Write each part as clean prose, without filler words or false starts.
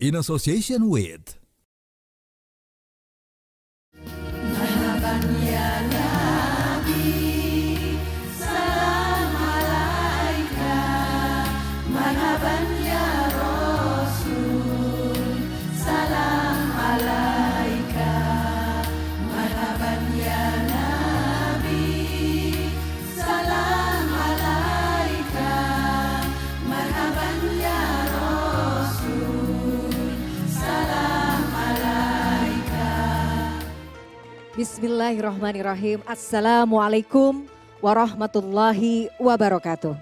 in association with Bismillahirrahmanirrahim. Assalamualaikum warahmatullahi wabarakatuh.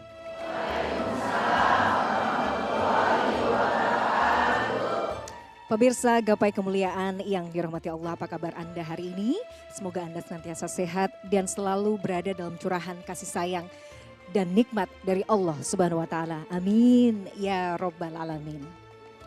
Pemirsa Gapai Kemuliaan yang dirahmati Allah, apa kabar Anda hari ini? Semoga Anda senantiasa sehat dan selalu berada dalam curahan kasih sayang dan nikmat dari Allah Subhanahu wa taala. Amin ya rabbal alamin.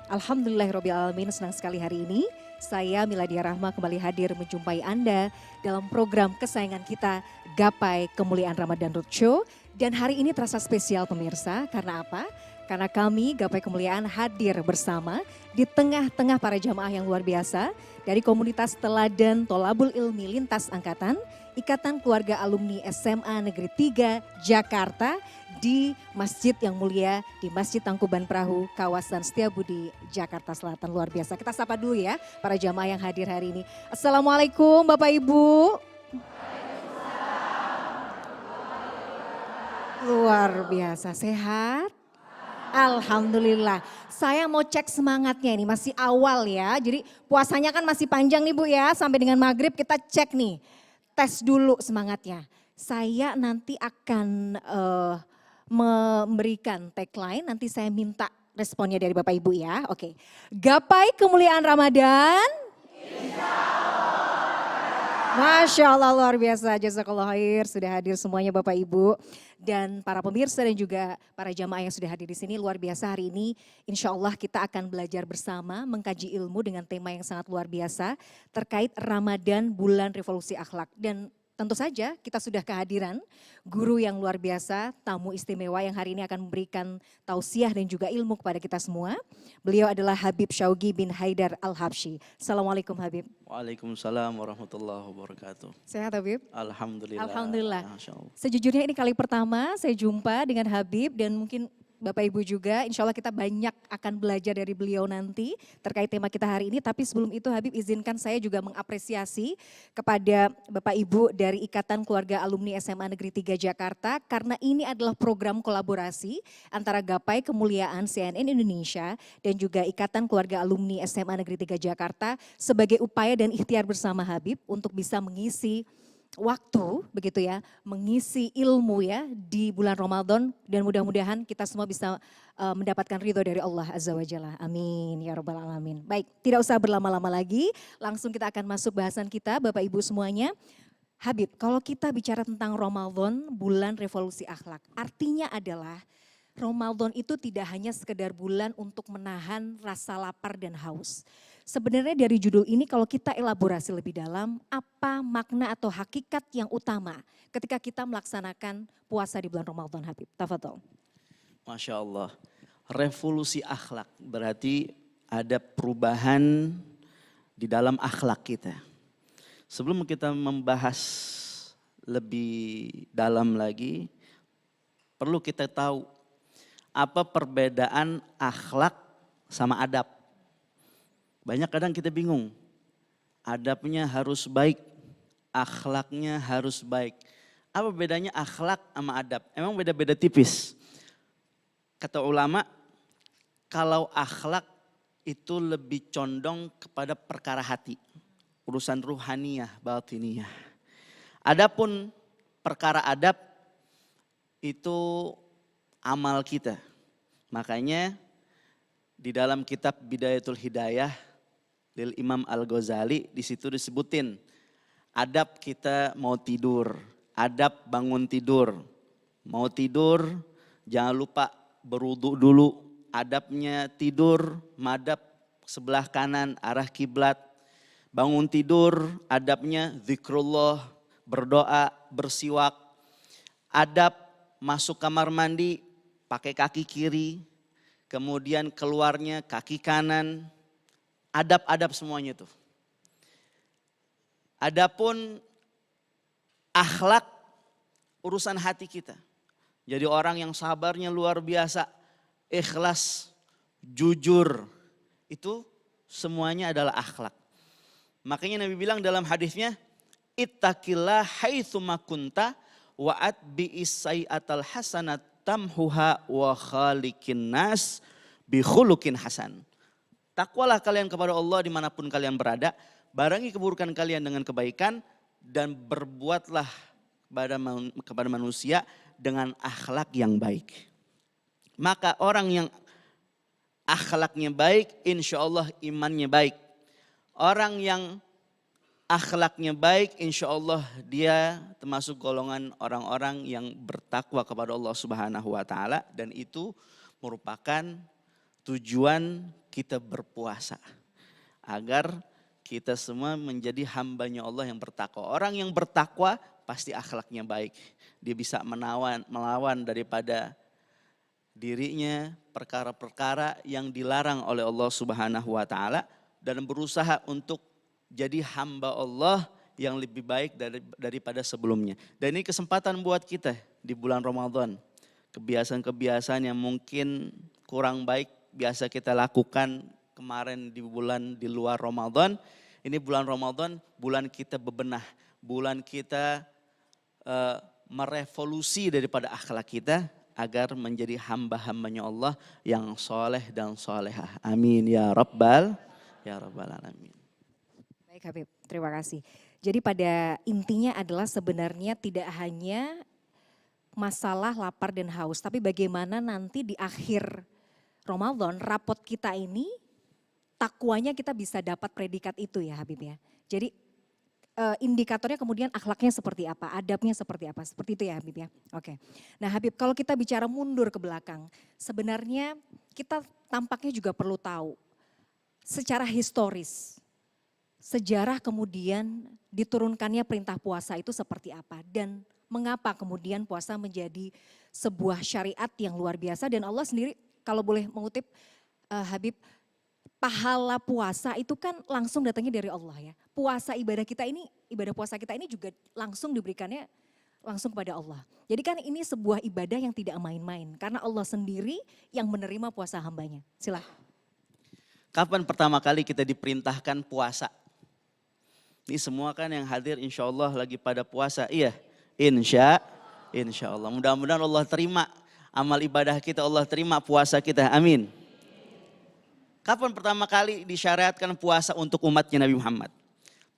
Alhamdulillahirabbil alamin, senang sekali hari ini saya Miladia Rahma kembali hadir menjumpai Anda dalam program kesayangan kita Gapai Kemuliaan Ramadan Roadshow. Dan hari ini terasa spesial pemirsa, karena apa? Karena kami Gapai Kemuliaan hadir bersama di tengah-tengah para jamaah yang luar biasa dari komunitas Teladan Tholabul Ilmi Lintas Angkatan, Ikatan Keluarga Alumni SMA Negeri 3 Jakarta di Masjid yang mulia di Masjid Tangkuban Perahu, kawasan Setiabudi, Jakarta Selatan. Luar biasa. Kita sapa dulu ya para jamaah yang hadir hari ini. Assalamualaikum Bapak Ibu. Luar biasa, sehat? Alhamdulillah. Saya mau cek semangatnya ini, masih awal ya. Jadi puasanya kan masih panjang nih Bu ya, sampai dengan maghrib kita cek nih. Tes dulu semangatnya. Saya nanti akan memberikan tagline, nanti saya minta responnya dari Bapak Ibu ya. Oke. Gapai kemuliaan Ramadan. Masya Allah, luar biasa, jazakallah khair, sudah hadir semuanya Bapak Ibu dan para pemirsa dan juga para jamaah yang sudah hadir di sini. Luar biasa hari ini, insya Allah kita akan belajar bersama mengkaji ilmu dengan tema yang sangat luar biasa terkait Ramadan, bulan revolusi akhlak. Dan tentu saja kita sudah kehadiran guru yang luar biasa, tamu istimewa yang hari ini akan memberikan tausiah dan juga ilmu kepada kita semua. Beliau adalah Habib Syaugi bin Haidar Al-Habsyi. Assalamualaikum Habib. Waalaikumsalam warahmatullahi wabarakatuh. Sehat Habib? Alhamdulillah. Alhamdulillah. Masya Allah. Sejujurnya ini kali pertama saya jumpa dengan Habib dan mungkin Bapak Ibu juga, insya Allah kita banyak akan belajar dari beliau nanti terkait tema kita hari ini. Tapi sebelum itu Habib izinkan saya juga mengapresiasi kepada Bapak Ibu dari Ikatan Keluarga Alumni SMA Negeri 3 Jakarta. Karena ini adalah program kolaborasi antara Gapai Kemuliaan CNN Indonesia dan juga Ikatan Keluarga Alumni SMA Negeri 3 Jakarta sebagai upaya dan ikhtiar bersama Habib untuk bisa mengisi waktu begitu ya, mengisi ilmu ya di bulan Ramadan dan mudah-mudahan kita semua bisa mendapatkan ridho dari Allah Azza wa Jalla. Amin ya rabbal alamin. Baik, tidak usah berlama-lama lagi, langsung kita akan masuk bahasan kita Bapak Ibu semuanya. Habib, kalau kita bicara tentang Ramadan, bulan revolusi akhlak, artinya adalah Ramadan itu tidak hanya sekedar bulan untuk menahan rasa lapar dan haus. Sebenarnya dari judul ini kalau kita elaborasi lebih dalam, apa makna atau hakikat yang utama ketika kita melaksanakan puasa di bulan Ramadan, Habib? Tafadhol. Masya Allah. Revolusi akhlak berarti ada perubahan di dalam akhlak kita. Sebelum kita membahas lebih dalam lagi, perlu kita tahu apa perbedaan akhlak sama adab. Banyak kadang kita bingung, adabnya harus baik, akhlaknya harus baik. Apa bedanya akhlak sama adab? Emang beda-beda tipis. Kata ulama, kalau akhlak itu lebih condong kepada perkara hati. Urusan ruhaniyah, batiniyah. Adapun perkara adab itu amal kita. Makanya di dalam kitab Bidayatul Hidayah Lil Imam Al-Ghazali di situ disebutin adab kita mau tidur, adab bangun tidur. Mau tidur jangan lupa berwudu dulu, adabnya tidur madhab sebelah kanan arah kiblat. Bangun tidur adabnya zikrullah, berdoa, bersiwak. Adab masuk kamar mandi pakai kaki kiri, kemudian keluarnya kaki kanan. adab-adab semuanya itu. Adapun akhlak urusan hati kita. Jadi orang yang sabarnya luar biasa, ikhlas, jujur, itu semuanya adalah akhlak. Makanya Nabi bilang dalam hadisnya, ittaqillah haitsu ma kunta wa atbi'is sayyi'atal hasanat tamhuha wa khaliqin nas bi khuluqin hasan. Takwalah kalian kepada Allah dimanapun kalian berada, barengi keburukan kalian dengan kebaikan, dan berbuatlah kepada manusia dengan akhlak yang baik. Maka orang yang akhlaknya baik, insya Allah imannya baik. Orang yang akhlaknya baik, insya Allah dia termasuk golongan orang-orang yang bertakwa kepada Allah Subhanahu wa Ta'ala, dan itu merupakan tujuan kita berpuasa, agar kita semua menjadi hambanya Allah yang bertakwa. Orang yang bertakwa pasti akhlaknya baik. Dia bisa melawan daripada dirinya perkara-perkara yang dilarang oleh Allah Subhanahu wa Ta'ala, dan berusaha untuk jadi hamba Allah yang lebih baik daripada sebelumnya. Dan ini kesempatan buat kita di bulan Ramadan. Kebiasaan-kebiasaan yang mungkin kurang baik biasa kita lakukan kemarin di luar Ramadan. Ini bulan Ramadan, bulan kita bebenah, bulan kita merevolusi daripada akhlak kita agar menjadi hamba-hambanya Allah yang soleh dan solehah. Amin ya Rabbal Alamin. Baik Habib, terima kasih. Jadi pada intinya adalah sebenarnya tidak hanya masalah lapar dan haus, tapi bagaimana nanti di akhir Ramadan, rapot kita ini takwanya kita bisa dapat predikat itu ya Habib ya. Jadi indikatornya kemudian akhlaknya seperti apa, adabnya seperti apa, seperti itu ya Habib ya. Oke. Nah Habib, kalau kita bicara mundur ke belakang, sebenarnya kita tampaknya juga perlu tahu secara historis, sejarah kemudian diturunkannya perintah puasa itu seperti apa, dan mengapa kemudian puasa menjadi sebuah syariat yang luar biasa. Dan Allah sendiri, kalau boleh mengutip Habib, pahala puasa itu kan langsung datangnya dari Allah ya. Ibadah puasa kita ini juga langsung diberikannya langsung kepada Allah. Jadi kan ini sebuah ibadah yang tidak main-main, karena Allah sendiri yang menerima puasa hambanya. Silakan. Kapan pertama kali kita diperintahkan puasa? Ini semua kan yang hadir insya Allah lagi pada puasa. Iya, insya Allah. Mudah-mudahan Allah terima amal ibadah kita, Allah terima puasa kita. Amin. Kapan pertama kali disyariatkan puasa untuk umatnya Nabi Muhammad?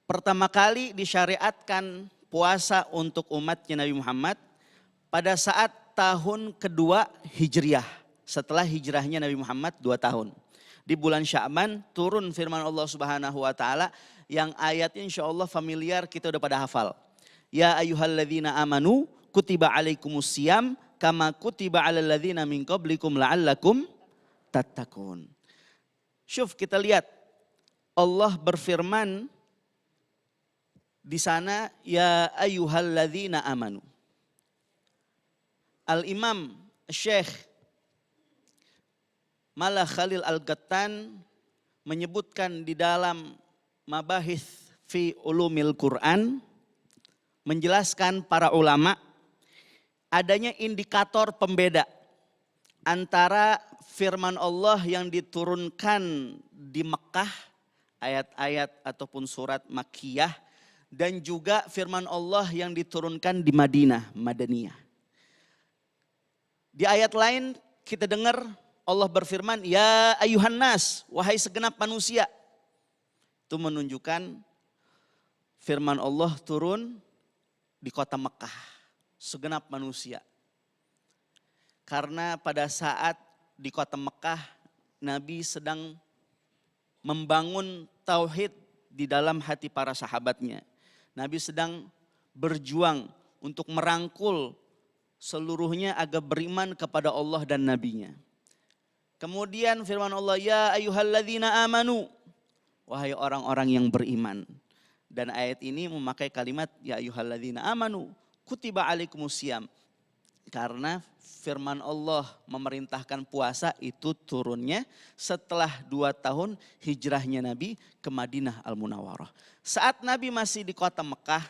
Pertama kali disyariatkan puasa untuk umatnya Nabi Muhammad pada saat tahun kedua Hijriah. Setelah hijrahnya Nabi Muhammad 2 tahun. Di bulan Sya'ban turun firman Allah Subhanahu wa Ta'ala yang ayatnya insya Allah familiar, kita udah pada hafal. Ya ayyuhalladzina amanu kutiba alaikumusiyam kama kutiba alal ladzina min qablikum la'allakum tattaqun. Syuf, kita lihat Allah berfirman di sana, ya ayyuhalladzina amanu. Al-Imam Syekh Malah Khalil Al-Gattan menyebutkan di dalam Mabahith fi Ulumil Quran, menjelaskan para ulama adanya indikator pembeda antara firman Allah yang diturunkan di Mekah, ayat-ayat ataupun surat Makkiyah, dan juga firman Allah yang diturunkan di Madaniyah. Di ayat lain kita dengar Allah berfirman, ya ayuhan nas, wahai segenap manusia. Itu menunjukkan firman Allah turun di kota Mekah, segenap manusia. Karena pada saat di kota Mekah, Nabi sedang membangun tauhid di dalam hati para sahabatnya. Nabi sedang berjuang untuk merangkul seluruhnya agar beriman kepada Allah dan Nabi-Nya. Kemudian firman Allah, ya ayyuhalladzina amanu, wahai orang-orang yang beriman. Dan ayat ini memakai kalimat ya ayyuhalladzina amanu kutiba alaikumusiyam. Karena firman Allah memerintahkan puasa itu turunnya setelah 2 tahun hijrahnya Nabi ke Madinah Al-Munawwarah. Saat Nabi masih di kota Mekah,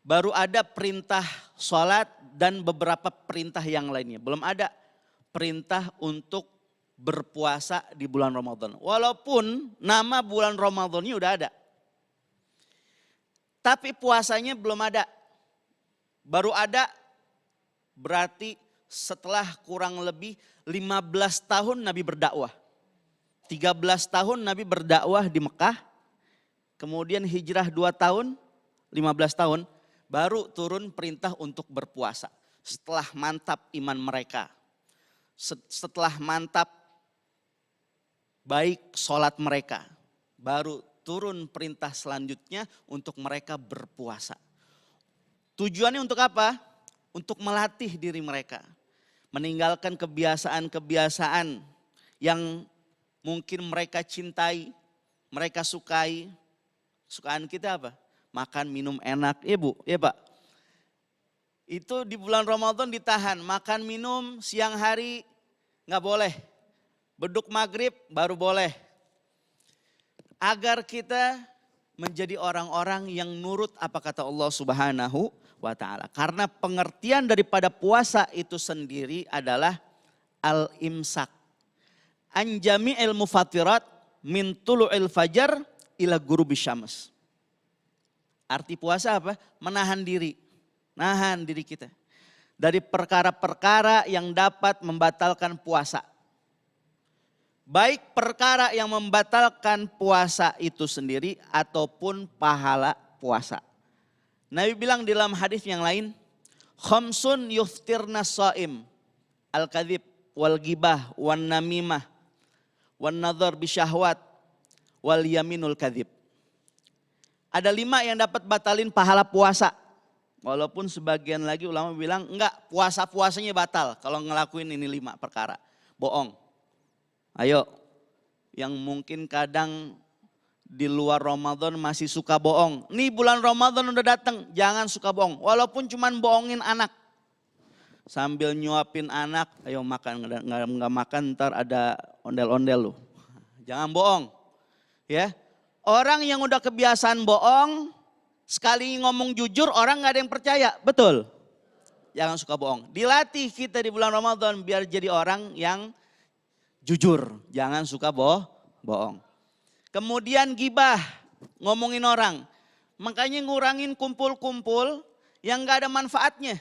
baru ada perintah sholat dan beberapa perintah yang lainnya. Belum ada perintah untuk berpuasa di bulan Ramadan. Walaupun nama bulan Ramadannya udah ada. Tapi puasanya belum ada. Baru ada berarti setelah kurang lebih 15 tahun Nabi berdakwah. 13 tahun Nabi berdakwah di Mekah. Kemudian hijrah 2 tahun, 15 tahun. Baru turun perintah untuk berpuasa. Setelah mantap iman mereka. Setelah mantap baik sholat mereka. Baru turun perintah selanjutnya untuk mereka berpuasa. Tujuannya untuk apa? Untuk melatih diri mereka. Meninggalkan kebiasaan-kebiasaan yang mungkin mereka cintai, mereka sukai. Sukaan kita apa? Makan, minum enak. Ya Bu, ya Pak. Itu di bulan Ramadan ditahan. Makan, minum siang hari nggak boleh. Beduk maghrib baru boleh. Agar kita menjadi orang-orang yang nurut apa kata Allah Subhanahu wa ta'ala. Karena pengertian daripada puasa itu sendiri adalah al-imsak. An jami'il mufatirat min tulu'il fajar ila ghurubi syams. Arti puasa apa? Menahan diri. Nahan diri kita. Dari perkara-perkara yang dapat membatalkan puasa. Baik perkara yang membatalkan puasa itu sendiri ataupun pahala puasa. Nabi bilang di dalam hadis yang lain, khamsun yuftirna shaim, al-kadhib wal ghibah wan namimah wan nadhar bisyahwat wal yaminul kadhib. Ada 5 yang dapat batalin pahala puasa. Walaupun sebagian lagi ulama bilang enggak, puasa-puasanya batal kalau ngelakuin ini 5 perkara. Bohong. Ayo, yang mungkin kadang di luar Ramadan masih suka bohong. Nih bulan Ramadan udah datang, jangan suka bohong. Walaupun cuman bohongin anak. Sambil nyuapin anak, ayo makan, nggak makan ntar ada ondel-ondel lu. Jangan bohong. Ya, orang yang udah kebiasaan bohong, sekali ngomong jujur orang nggak ada yang percaya, betul? Jangan suka bohong. Dilatih kita di bulan Ramadan biar jadi orang yang jujur, jangan suka bohong. Kemudian gibah, ngomongin orang. Makanya ngurangin kumpul-kumpul yang gak ada manfaatnya.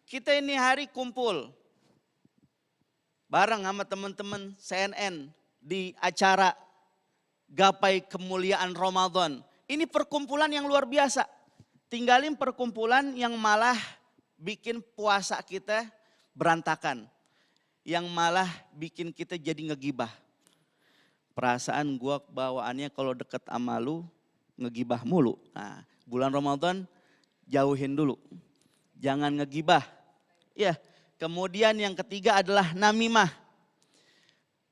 Kita ini hari kumpul bareng sama teman-teman CNN di acara Gapai Kemuliaan Ramadan. Ini perkumpulan yang luar biasa. Tinggalin perkumpulan yang malah bikin puasa kita berantakan. Yang malah bikin kita jadi ngegibah. Perasaan gua bawaannya kalau deket sama lu ngegibah mulu. Nah, bulan Ramadan jauhin dulu. Jangan ngegibah. Ya, kemudian yang ketiga adalah namimah.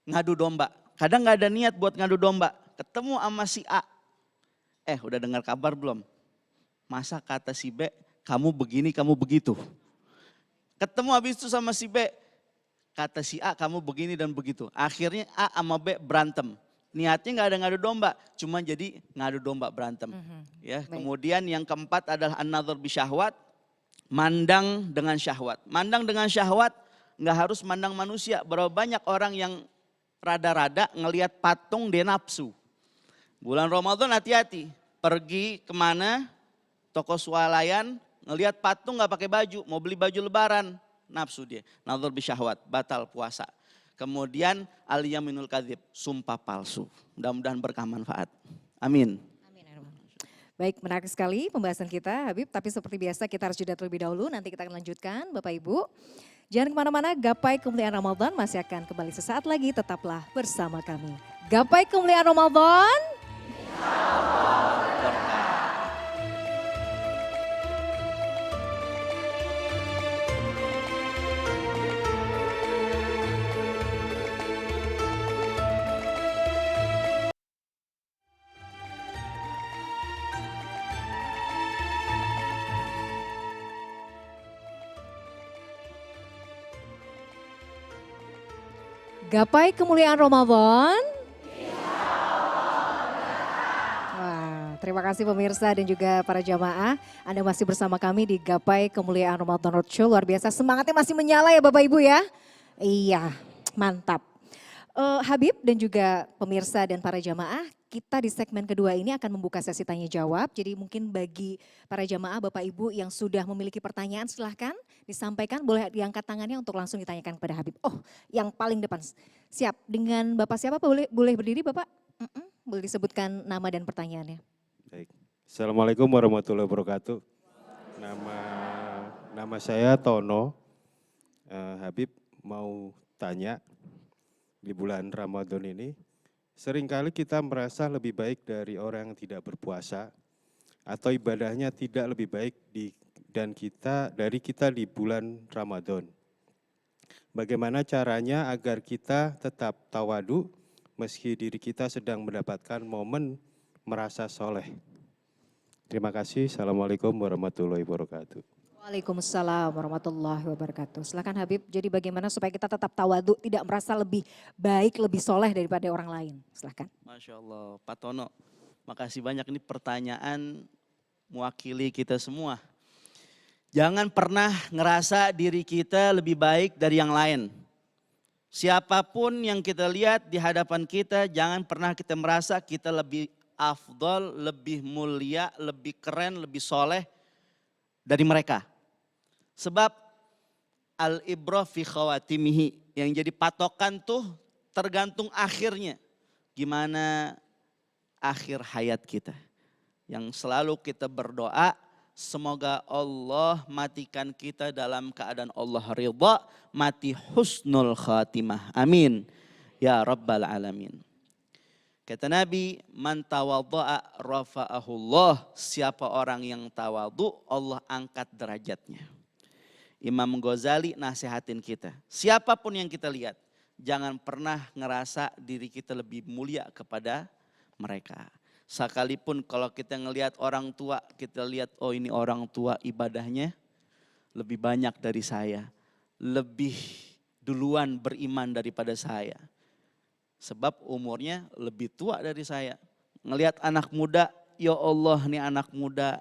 Ngadu domba. Kadang gak ada niat buat ngadu domba. Ketemu sama si A. Udah dengar kabar belum? Masa kata si B, kamu begini, kamu begitu. Ketemu habis itu sama si B. Kata si A kamu begini dan begitu. Akhirnya A sama B berantem. Niatnya gak ada ngadu domba, cuma jadi ngadu domba berantem. Ya, kemudian yang keempat adalah an-nadhar bisyahwat, mandang dengan syahwat. Mandang dengan syahwat gak harus mandang manusia. Berapa banyak orang yang rada-rada ngelihat patung dia nafsu. Bulan Ramadan hati-hati, pergi kemana, toko swalayan, ngelihat patung gak pakai baju, mau beli baju lebaran. Nafsu dia, nadhar bisyahwat, batal puasa. Kemudian al-yaminul kadzib, sumpah palsu. Mudah-mudahan berkah manfaat. Amin. Baik, menarik sekali pembahasan kita Habib, tapi seperti biasa kita harus jeda terlebih dahulu, nanti kita akan lanjutkan Bapak Ibu. Jangan kemana-mana, Gapai Kemuliaan Ramadan masih akan kembali sesaat lagi, tetaplah bersama kami. Gapai Kemuliaan Ramadan. Gapai kemuliaan Ramadan. Wah, terima kasih pemirsa dan juga para jamaah. Anda masih bersama kami di Gapai Kemuliaan Ramadan Roadshow. Luar biasa, semangatnya masih menyala ya Bapak Ibu ya. Iya, mantap. Habib dan juga pemirsa dan para jamaah, kita di segmen kedua ini akan membuka sesi tanya jawab. Jadi mungkin bagi para jamaah Bapak Ibu yang sudah memiliki pertanyaan silahkan disampaikan, boleh diangkat tangannya untuk langsung ditanyakan kepada Habib. Oh, yang paling depan. Siap, dengan Bapak siapa boleh berdiri Bapak? Boleh disebutkan nama dan pertanyaannya. Baik. Assalamualaikum warahmatullahi wabarakatuh. Nama saya Tono. Habib mau tanya, di bulan Ramadan ini seringkali kita merasa lebih baik dari orang yang tidak berpuasa atau ibadahnya tidak lebih baik dari kita di bulan Ramadan. Bagaimana caranya agar kita tetap tawadu meski diri kita sedang mendapatkan momen merasa soleh? Terima kasih. Assalamualaikum warahmatullahi wabarakatuh. Waalaikumsalam warahmatullahi wabarakatuh. Silakan Habib, jadi bagaimana supaya kita tetap tawadhu, tidak merasa lebih baik, lebih soleh daripada orang lain. Silakan. Masya Allah, Pak Tono, makasih banyak, ini pertanyaan mewakili kita semua. Jangan pernah ngerasa diri kita lebih baik dari yang lain. Siapapun yang kita lihat di hadapan kita, jangan pernah kita merasa kita lebih afdol, lebih mulia, lebih keren, lebih soleh dari mereka. Sebab al-ibrah fi khawatimihi, yang jadi patokan tuh tergantung akhirnya. Gimana akhir hayat kita. Yang selalu kita berdoa, semoga Allah matikan kita dalam keadaan Allah ridha, mati husnul khatimah. Amin. Ya Rabbal Alamin. Kata Nabi, man tawadha'a rafa'ahullah. Siapa orang yang tawadu, Allah angkat derajatnya. Imam Ghazali nasihatin kita. Siapapun yang kita lihat, jangan pernah ngerasa diri kita lebih mulia kepada mereka. Sekalipun kalau kita ngelihat orang tua, kita lihat oh ini orang tua ibadahnya lebih banyak dari saya. Lebih duluan beriman daripada saya. Sebab umurnya lebih tua dari saya. Ngelihat anak muda, ya Allah nih anak muda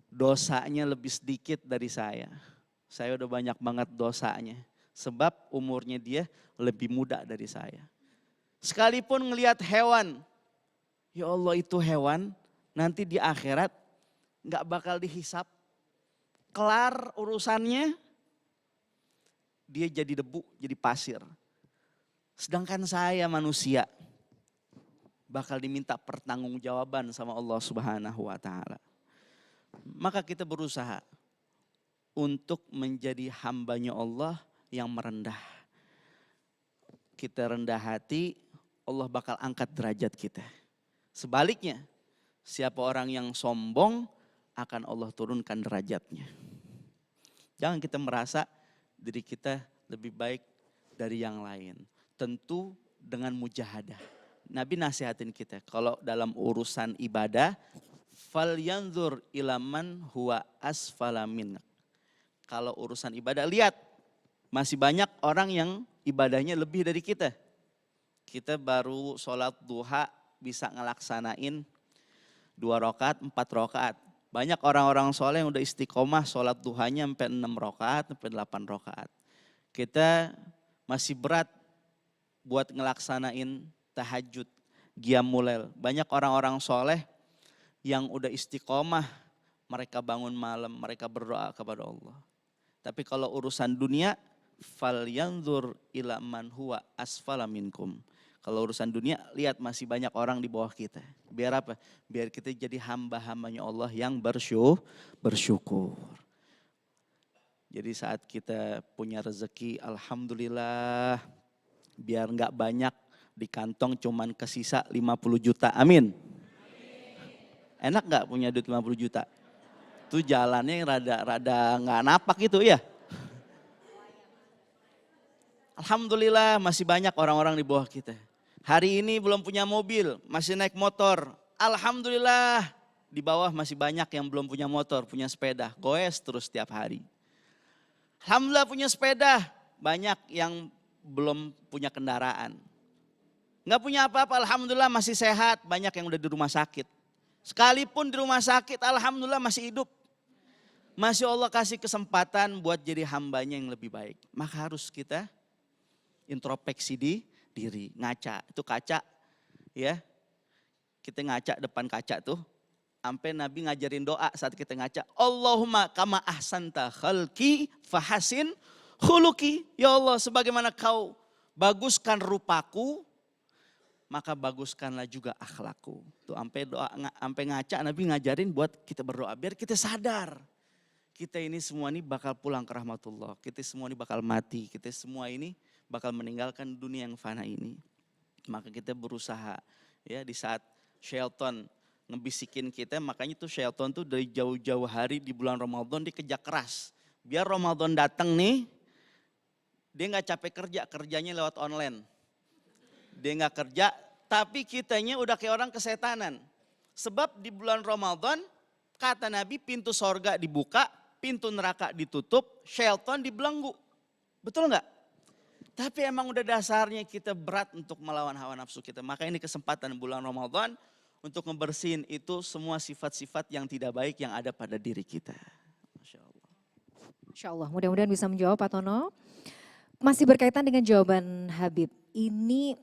dosanya lebih sedikit dari saya. Saya udah banyak banget dosanya. Sebab umurnya dia lebih muda dari saya. Sekalipun ngelihat hewan, ya Allah itu hewan nanti di akhirat gak bakal dihisap. Kelar urusannya, dia jadi debu, jadi pasir. Sedangkan saya manusia bakal diminta pertanggungjawaban sama Allah Subhanahu wa taala. Maka kita berusaha untuk menjadi hambanya Allah yang merendah. Kita rendah hati, Allah bakal angkat derajat kita. Sebaliknya, siapa orang yang sombong akan Allah turunkan derajatnya. Jangan kita merasa diri kita lebih baik dari yang lain. Tentu dengan mujahadah. Nabi nasihatin kita, kalau dalam urusan ibadah, falyanzur ilaman huwa asfala minnak. Kalau urusan ibadah, lihat masih banyak orang yang ibadahnya lebih dari kita. Kita baru sholat duha bisa ngelaksanain 2 rakaat, 4 rakaat. Banyak orang-orang soleh yang udah istiqomah sholat duhanya sampai 6 rakaat, sampai 8 rakaat. Kita masih berat buat ngelaksanain tahajud, qiyamul lail. Banyak orang-orang soleh yang udah istiqomah, mereka bangun malam, mereka berdoa kepada Allah. Tapi kalau urusan dunia, falyanzur ila man huwa asfala minkum. Kalau urusan dunia, lihat masih banyak orang di bawah kita. Biar apa? Biar kita jadi hamba-hambanya Allah yang bersyukur. Jadi saat kita punya rezeki, alhamdulillah, biar enggak banyak di kantong cuman kesisa 50 juta. Amin. Enak enggak punya duit 50 juta? Itu jalannya rada enggak napak gitu ya. Alhamdulillah masih banyak orang-orang di bawah kita. Hari ini belum punya mobil, masih naik motor. Alhamdulillah di bawah masih banyak yang belum punya motor, punya sepeda. Goes terus setiap hari. Alhamdulillah punya sepeda, banyak yang belum punya kendaraan. Nggak punya apa-apa, alhamdulillah masih sehat, banyak yang udah di rumah sakit. Sekalipun di rumah sakit, alhamdulillah masih hidup. Masih Allah kasih kesempatan buat jadi hambanya yang lebih baik. Maka harus kita introspeksi di diri, ngaca. Itu kaca ya, kita ngaca depan kaca tuh. Sampai Nabi ngajarin doa saat kita ngaca. Allahumma kama ahsanta khalqi fahasin khuluki. Ya Allah, sebagaimana kau baguskan rupaku, maka baguskanlah juga akhlakku. Tuh sampai doa, sampai ngaca Nabi ngajarin buat kita berdoa biar kita sadar. Kita ini semua ini bakal pulang ke rahmatullah. Kita semua ini bakal mati. Kita semua ini bakal meninggalkan dunia yang fana ini. Maka kita berusaha ya di saat syaitan ngebisikin kita, makanya tuh syaitan tuh dari jauh-jauh hari di bulan Ramadan dia kerja keras. Biar Ramadan datang nih, dia nggak capek kerja, kerjanya lewat online. Dia nggak kerja, tapi kitanya udah kayak orang kesetanan. Sebab di bulan Ramadan, kata Nabi pintu sorga dibuka, pintu neraka ditutup, syaitan dibelenggu. Betul nggak? Tapi emang udah dasarnya kita berat untuk melawan hawa nafsu kita. Maka ini kesempatan bulan Ramadan untuk ngebersihin itu semua sifat-sifat yang tidak baik yang ada pada diri kita. Masya Allah. Insya Allah, mudah-mudahan bisa menjawab Pak Tono. Masih berkaitan dengan jawaban Habib. Ini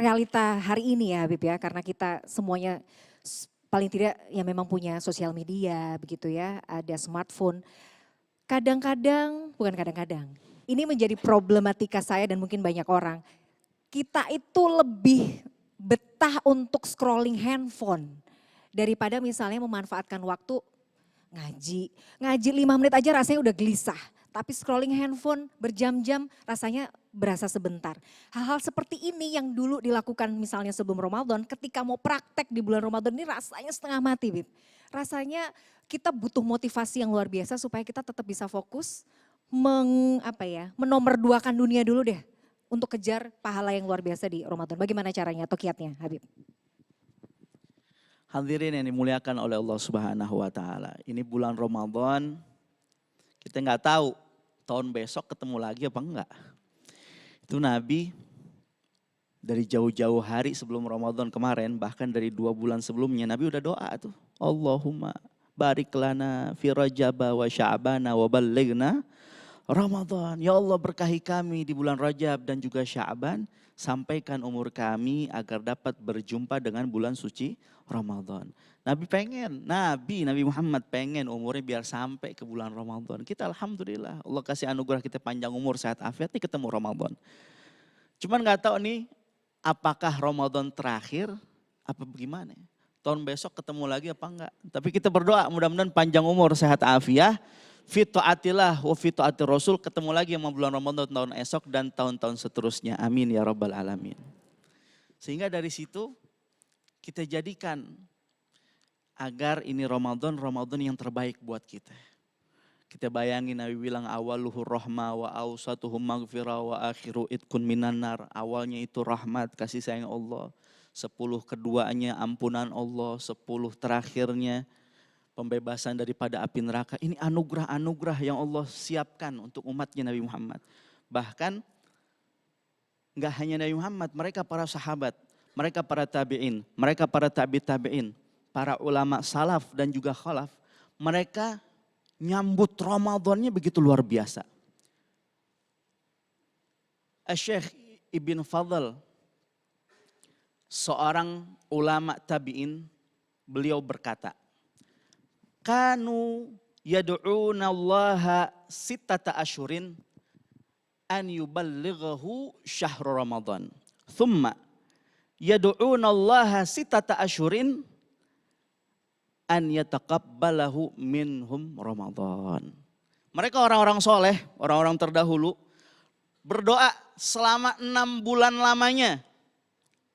realita hari ini ya Habib ya, karena kita semuanya paling tidak ya memang punya sosial media begitu ya, ada smartphone. Kadang-kadang, bukan kadang-kadang, ini menjadi problematika saya dan mungkin banyak orang. Kita itu lebih betah untuk scrolling handphone daripada misalnya memanfaatkan waktu ngaji. Ngaji 5 menit aja rasanya udah gelisah. Tapi scrolling handphone berjam-jam rasanya berasa sebentar. Hal-hal seperti ini yang dulu dilakukan misalnya sebelum Ramadan, ketika mau praktek di bulan Ramadan ini rasanya setengah mati, Bib. Rasanya kita butuh motivasi yang luar biasa supaya kita tetap bisa fokus menomorduakan dunia dulu deh untuk kejar pahala yang luar biasa di Ramadan. Bagaimana caranya atau kiatnya, Habib? Hadirin yang dimuliakan oleh Allah Subhanahu wa taala. Ini bulan Ramadan, kita nggak tahu tahun besok ketemu lagi apa enggak. Itu Nabi dari jauh-jauh hari sebelum Ramadan kemarin, bahkan dari 2 bulan sebelumnya Nabi udah doa tuh. Allahumma barik lana fi Rajab wa Sya'bana wa ballighna Ramadan. Ya Allah, berkahi kami di bulan Rajab dan juga Sya'ban. Sampaikan umur kami agar dapat berjumpa dengan bulan suci Ramadan. Nabi Muhammad pengen umurnya biar sampai ke bulan Ramadan. Kita alhamdulillah, Allah kasih anugerah kita panjang umur, sehat afiat nih ketemu Ramadan. Cuman gak tahu nih apakah Ramadan terakhir apa bagaimana. Tahun besok ketemu lagi apa enggak. Tapi kita berdoa mudah-mudahan panjang umur, sehat afiat. Fi ta'atillah wa fi ta'atir Rasul, ketemu lagi sama bulan Ramadan tahun esok dan tahun-tahun seterusnya. Amin ya rabbal alamin. Sehingga dari situ kita jadikan agar ini Ramadan yang terbaik buat kita. Kita bayangin Nabi bilang awaluhu rahma wa awsatuhum maghfirah wa akhiru idkun minan nar. Awalnya itu rahmat, kasih sayang Allah. 10 keduanya ampunan Allah, 10 terakhirnya pembebasan daripada api neraka. Ini anugerah-anugerah yang Allah siapkan untuk umatnya Nabi Muhammad. Bahkan enggak hanya Nabi Muhammad, mereka para sahabat, mereka para tabi'in, mereka para tabi'in, para ulama salaf dan juga khalaf. Mereka nyambut Ramadannya begitu luar biasa. Syekh Ibn Fadl, seorang ulama tabi'in, beliau berkata, Kanu yad'una Allaha sittata asyurin an yuballighahu syahrul Ramadan. Thumma yad'una Allaha sittata asyurin an yataqabbalahu minhum Ramadan. Mereka orang-orang soleh, orang-orang terdahulu berdoa selama 6 bulan lamanya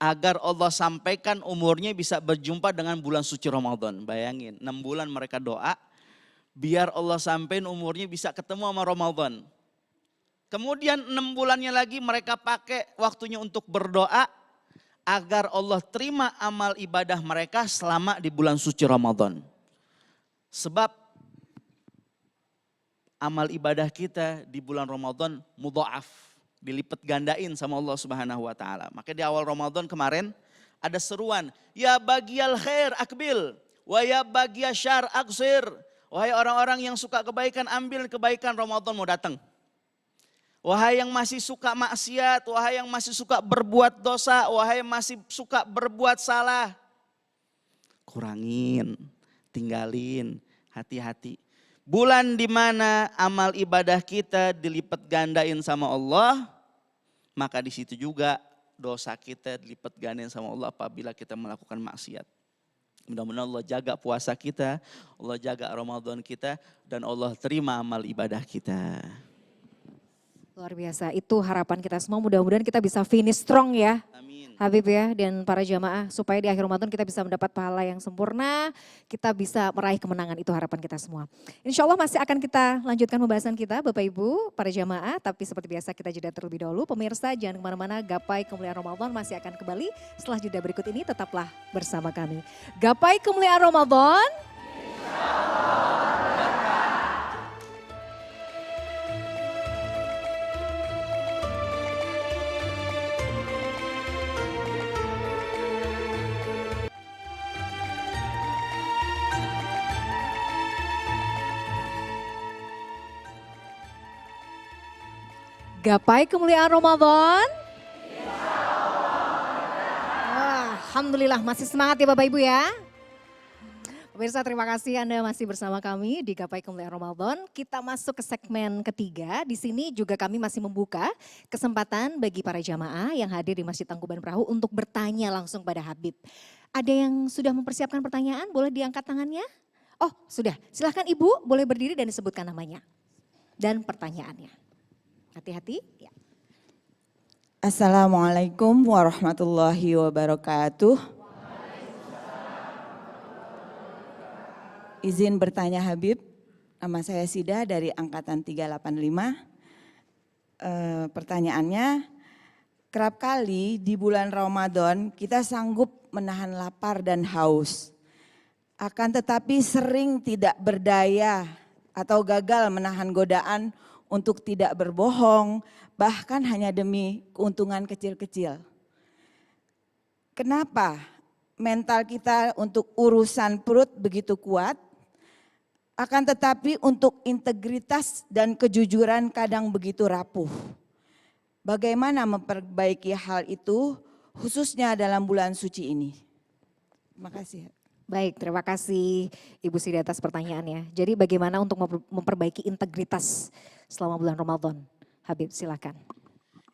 agar Allah sampaikan umurnya bisa berjumpa dengan bulan suci Ramadan. Bayangin, 6 bulan mereka doa, biar Allah sampaikan umurnya bisa ketemu sama Ramadan. Kemudian 6 bulannya lagi mereka pakai waktunya untuk berdoa, agar Allah terima amal ibadah mereka selama di bulan suci Ramadan. Sebab amal ibadah kita di bulan Ramadan mudha'af, dilipat gandain sama Allah Subhanahu wa taala. Maka di awal Ramadan kemarin ada seruan, ya bagiyal khair akbil, wa ya bagiyal syar aksir. Wahai orang-orang yang suka kebaikan, ambil kebaikan, Ramadan mau datang. Wahai yang masih suka maksiat, wahai yang masih suka berbuat dosa, wahai yang masih suka berbuat salah, kurangin, tinggalin, hati-hati. Bulan di mana amal ibadah kita dilipat gandain sama Allah, maka di situ juga dosa kita dilipat gandain sama Allah apabila kita melakukan maksiat. Mudah-mudahan Allah jaga puasa kita, Allah jaga Ramadan kita, dan Allah terima amal ibadah kita. Luar biasa, itu harapan kita semua, mudah-mudahan kita bisa finish strong ya Amin. Habib ya, dan para jamaah, supaya di akhir Ramadan kita bisa mendapat pahala yang sempurna, kita bisa meraih kemenangan, itu harapan kita semua. Insya Allah masih akan kita lanjutkan pembahasan kita Bapak Ibu, para jamaah, tapi seperti biasa kita jeda terlebih dahulu. Pemirsa jangan kemana-mana, Gapai Kemuliaan Ramadan masih akan kembali setelah jeda berikut ini, tetaplah bersama kami. Gapai Kemuliaan Ramadan. Gapai Kemuliaan Ramadan. Wah, alhamdulillah masih semangat ya Bapak Ibu ya. Pemirsa terima kasih Anda masih bersama kami di Gapai Kemuliaan Ramadan. Kita masuk ke segmen ketiga. Di sini juga kami masih membuka kesempatan bagi para jamaah yang hadir di Masjid Tangkuban Perahu untuk bertanya langsung pada Habib. Ada yang sudah mempersiapkan pertanyaan? Boleh diangkat tangannya? Oh sudah, silahkan Ibu boleh berdiri dan disebutkan namanya dan pertanyaannya. Hati-hati. Ya. Assalamualaikum warahmatullahi wabarakatuh. Izin bertanya Habib, nama saya Sida dari Angkatan 385. Pertanyaannya, kerap kali di bulan Ramadan kita sanggup menahan lapar dan haus. Akan tetapi sering tidak berdaya atau gagal menahan godaan untuk tidak berbohong, bahkan hanya demi keuntungan kecil-kecil. Kenapa mental kita untuk urusan perut begitu kuat, akan tetapi untuk integritas dan kejujuran kadang begitu rapuh? Bagaimana memperbaiki hal itu, khususnya dalam bulan suci ini? Terima kasih. Baik, terima kasih Ibu Sidi atas pertanyaannya. Jadi bagaimana untuk memperbaiki integritas selama bulan Ramadan? Habib silakan.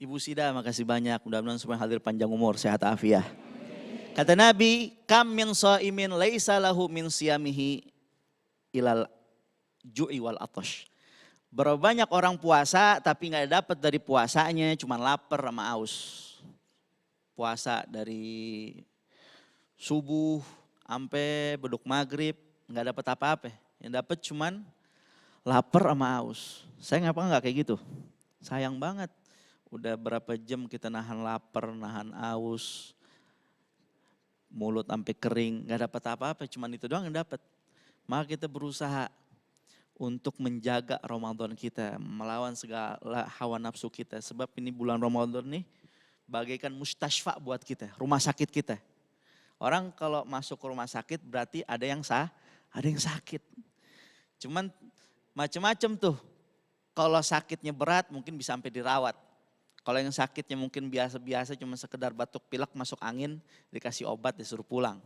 Ibu Sida makasih banyak, mudah-mudahan semua hadir panjang umur, sehat afiah. Kata Nabi, kam min shaimin laisa lahu min siyamihi ilal ju'i wal atash. Berapa banyak orang puasa tapi nggak dapat dari puasanya, cuma lapar sama aus. Puasa dari subuh sampai beduk maghrib, nggak dapat apa-apa. Yang dapat cuman lapar sama haus. Saya nggak kayak gitu. Sayang banget. Udah berapa jam kita nahan lapar, nahan haus, mulut sampai kering, nggak dapat apa-apa. Cuman itu doang yang dapat. Maka kita berusaha untuk menjaga Ramadan kita, melawan segala hawa nafsu kita. Sebab ini bulan Ramadan nih bagaikan mustashfa buat kita, rumah sakit kita. Orang kalau masuk ke rumah sakit berarti ada yang sakit. Cuman macam-macam tuh. Kalau sakitnya berat mungkin bisa sampai dirawat. Kalau yang sakitnya mungkin biasa-biasa cuma sekedar batuk pilek masuk angin, dikasih obat disuruh pulang.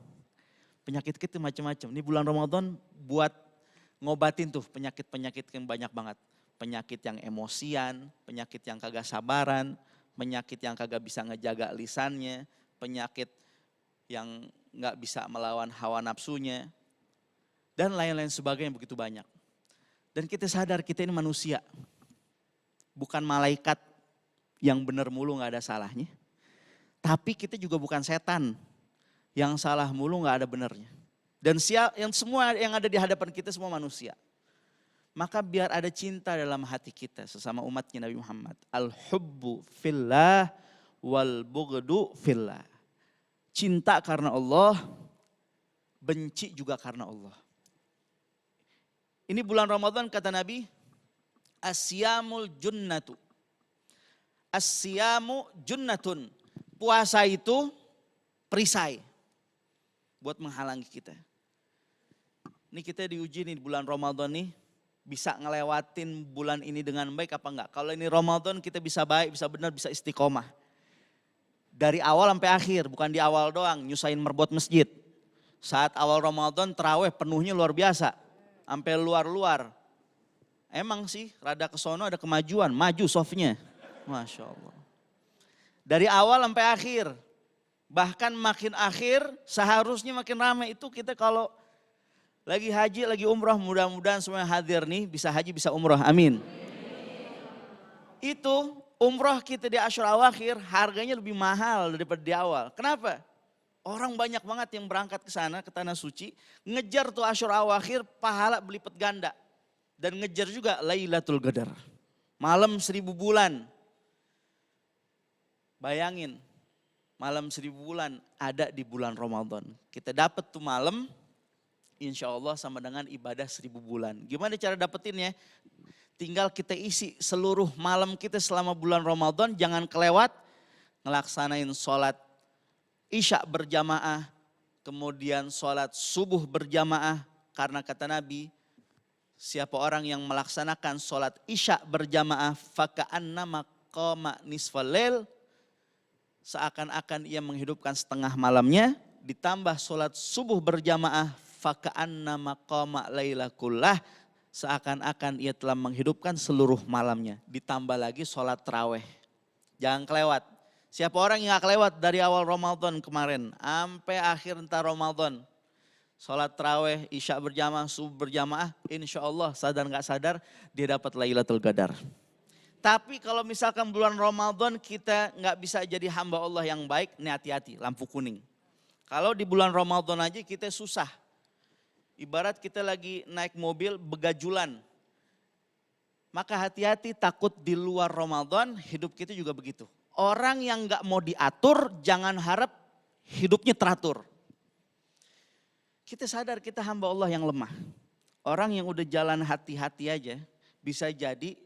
Penyakit kita macam-macam. Ini bulan Ramadan buat ngobatin tuh penyakit-penyakit yang banyak banget. Penyakit yang emosian, penyakit yang kagak sabaran, penyakit yang kagak bisa ngejaga lisannya, penyakit yang nggak bisa melawan hawa nafsunya, dan lain-lain sebagainya begitu banyak. Dan kita sadar kita ini manusia, bukan malaikat yang benar mulu nggak ada salahnya. Tapi kita juga bukan setan yang salah mulu nggak ada benernya. Dan yang semua yang ada di hadapan kita semua manusia. Maka biar ada cinta dalam hati kita sesama umatnya Nabi Muhammad. Al-hubbu fillah wal bughdu fillah. Cinta karena Allah, benci juga karena Allah. Ini bulan Ramadan kata Nabi, asyamul junnatu. As-siyamu junnatun. Puasa itu perisai buat menghalangi kita. Ini kita diuji nih di bulan Ramadan nih, bisa ngelewatin bulan ini dengan baik apa enggak. Kalau ini Ramadan kita bisa baik, bisa benar, bisa istiqomah. Dari awal sampai akhir, bukan di awal doang, nyusahin merbot masjid. Saat awal Ramadan terawih penuhnya luar biasa, sampai luar-luar. Emang sih rada kesono ada kemajuan, maju softnya. Masya Allah. Dari awal sampai akhir, bahkan makin akhir seharusnya makin ramai. Itu kita kalau lagi haji, lagi umroh, mudah-mudahan semua hadir nih bisa haji, bisa umroh, amin. Itu umroh kita di Asyur Awakhir harganya lebih mahal daripada di awal. Kenapa? Orang banyak banget yang berangkat ke sana, ke Tanah Suci, ngejar tuh Asyur Awakhir, pahala berlipat ganda. Dan ngejar juga Lailatul Qadar, malam 1000 bulan. Bayangin, malam 1000 bulan ada di bulan Ramadan. Kita dapat tuh malam, insya Allah sama dengan ibadah 1000 bulan. Gimana cara dapetinnya? Tinggal kita isi seluruh malam kita selama bulan Ramadan, jangan kelewat. Ngelaksanain sholat Isya berjamaah, kemudian sholat subuh berjamaah. Karena kata Nabi, siapa orang yang melaksanakan sholat Isya berjamaah, faka'annama qama nisfal lail, seakan-akan ia menghidupkan setengah malamnya, ditambah sholat subuh berjamaah, faka'annama qama laila kullah, seakan-akan ia telah menghidupkan seluruh malamnya. Ditambah lagi sholat tarawih. Jangan kelewat. Siapa orang yang gak kelewat dari awal Ramadan kemarin sampai akhir entar Ramadan, sholat tarawih, Isya berjamaah, subuh berjamaah, insya Allah sadar gak sadar dia dapat Lailatul Qadar. Tapi kalau misalkan bulan Ramadan kita gak bisa jadi hamba Allah yang baik, ini hati-hati, lampu kuning. Kalau di bulan Ramadan aja kita susah. Ibarat kita lagi naik mobil begajulan. Maka hati-hati, takut di luar Ramadan hidup kita juga begitu. Orang yang gak mau diatur jangan harap hidupnya teratur. Kita sadar kita hamba Allah yang lemah. Orang yang udah jalan hati-hati aja bisa jadi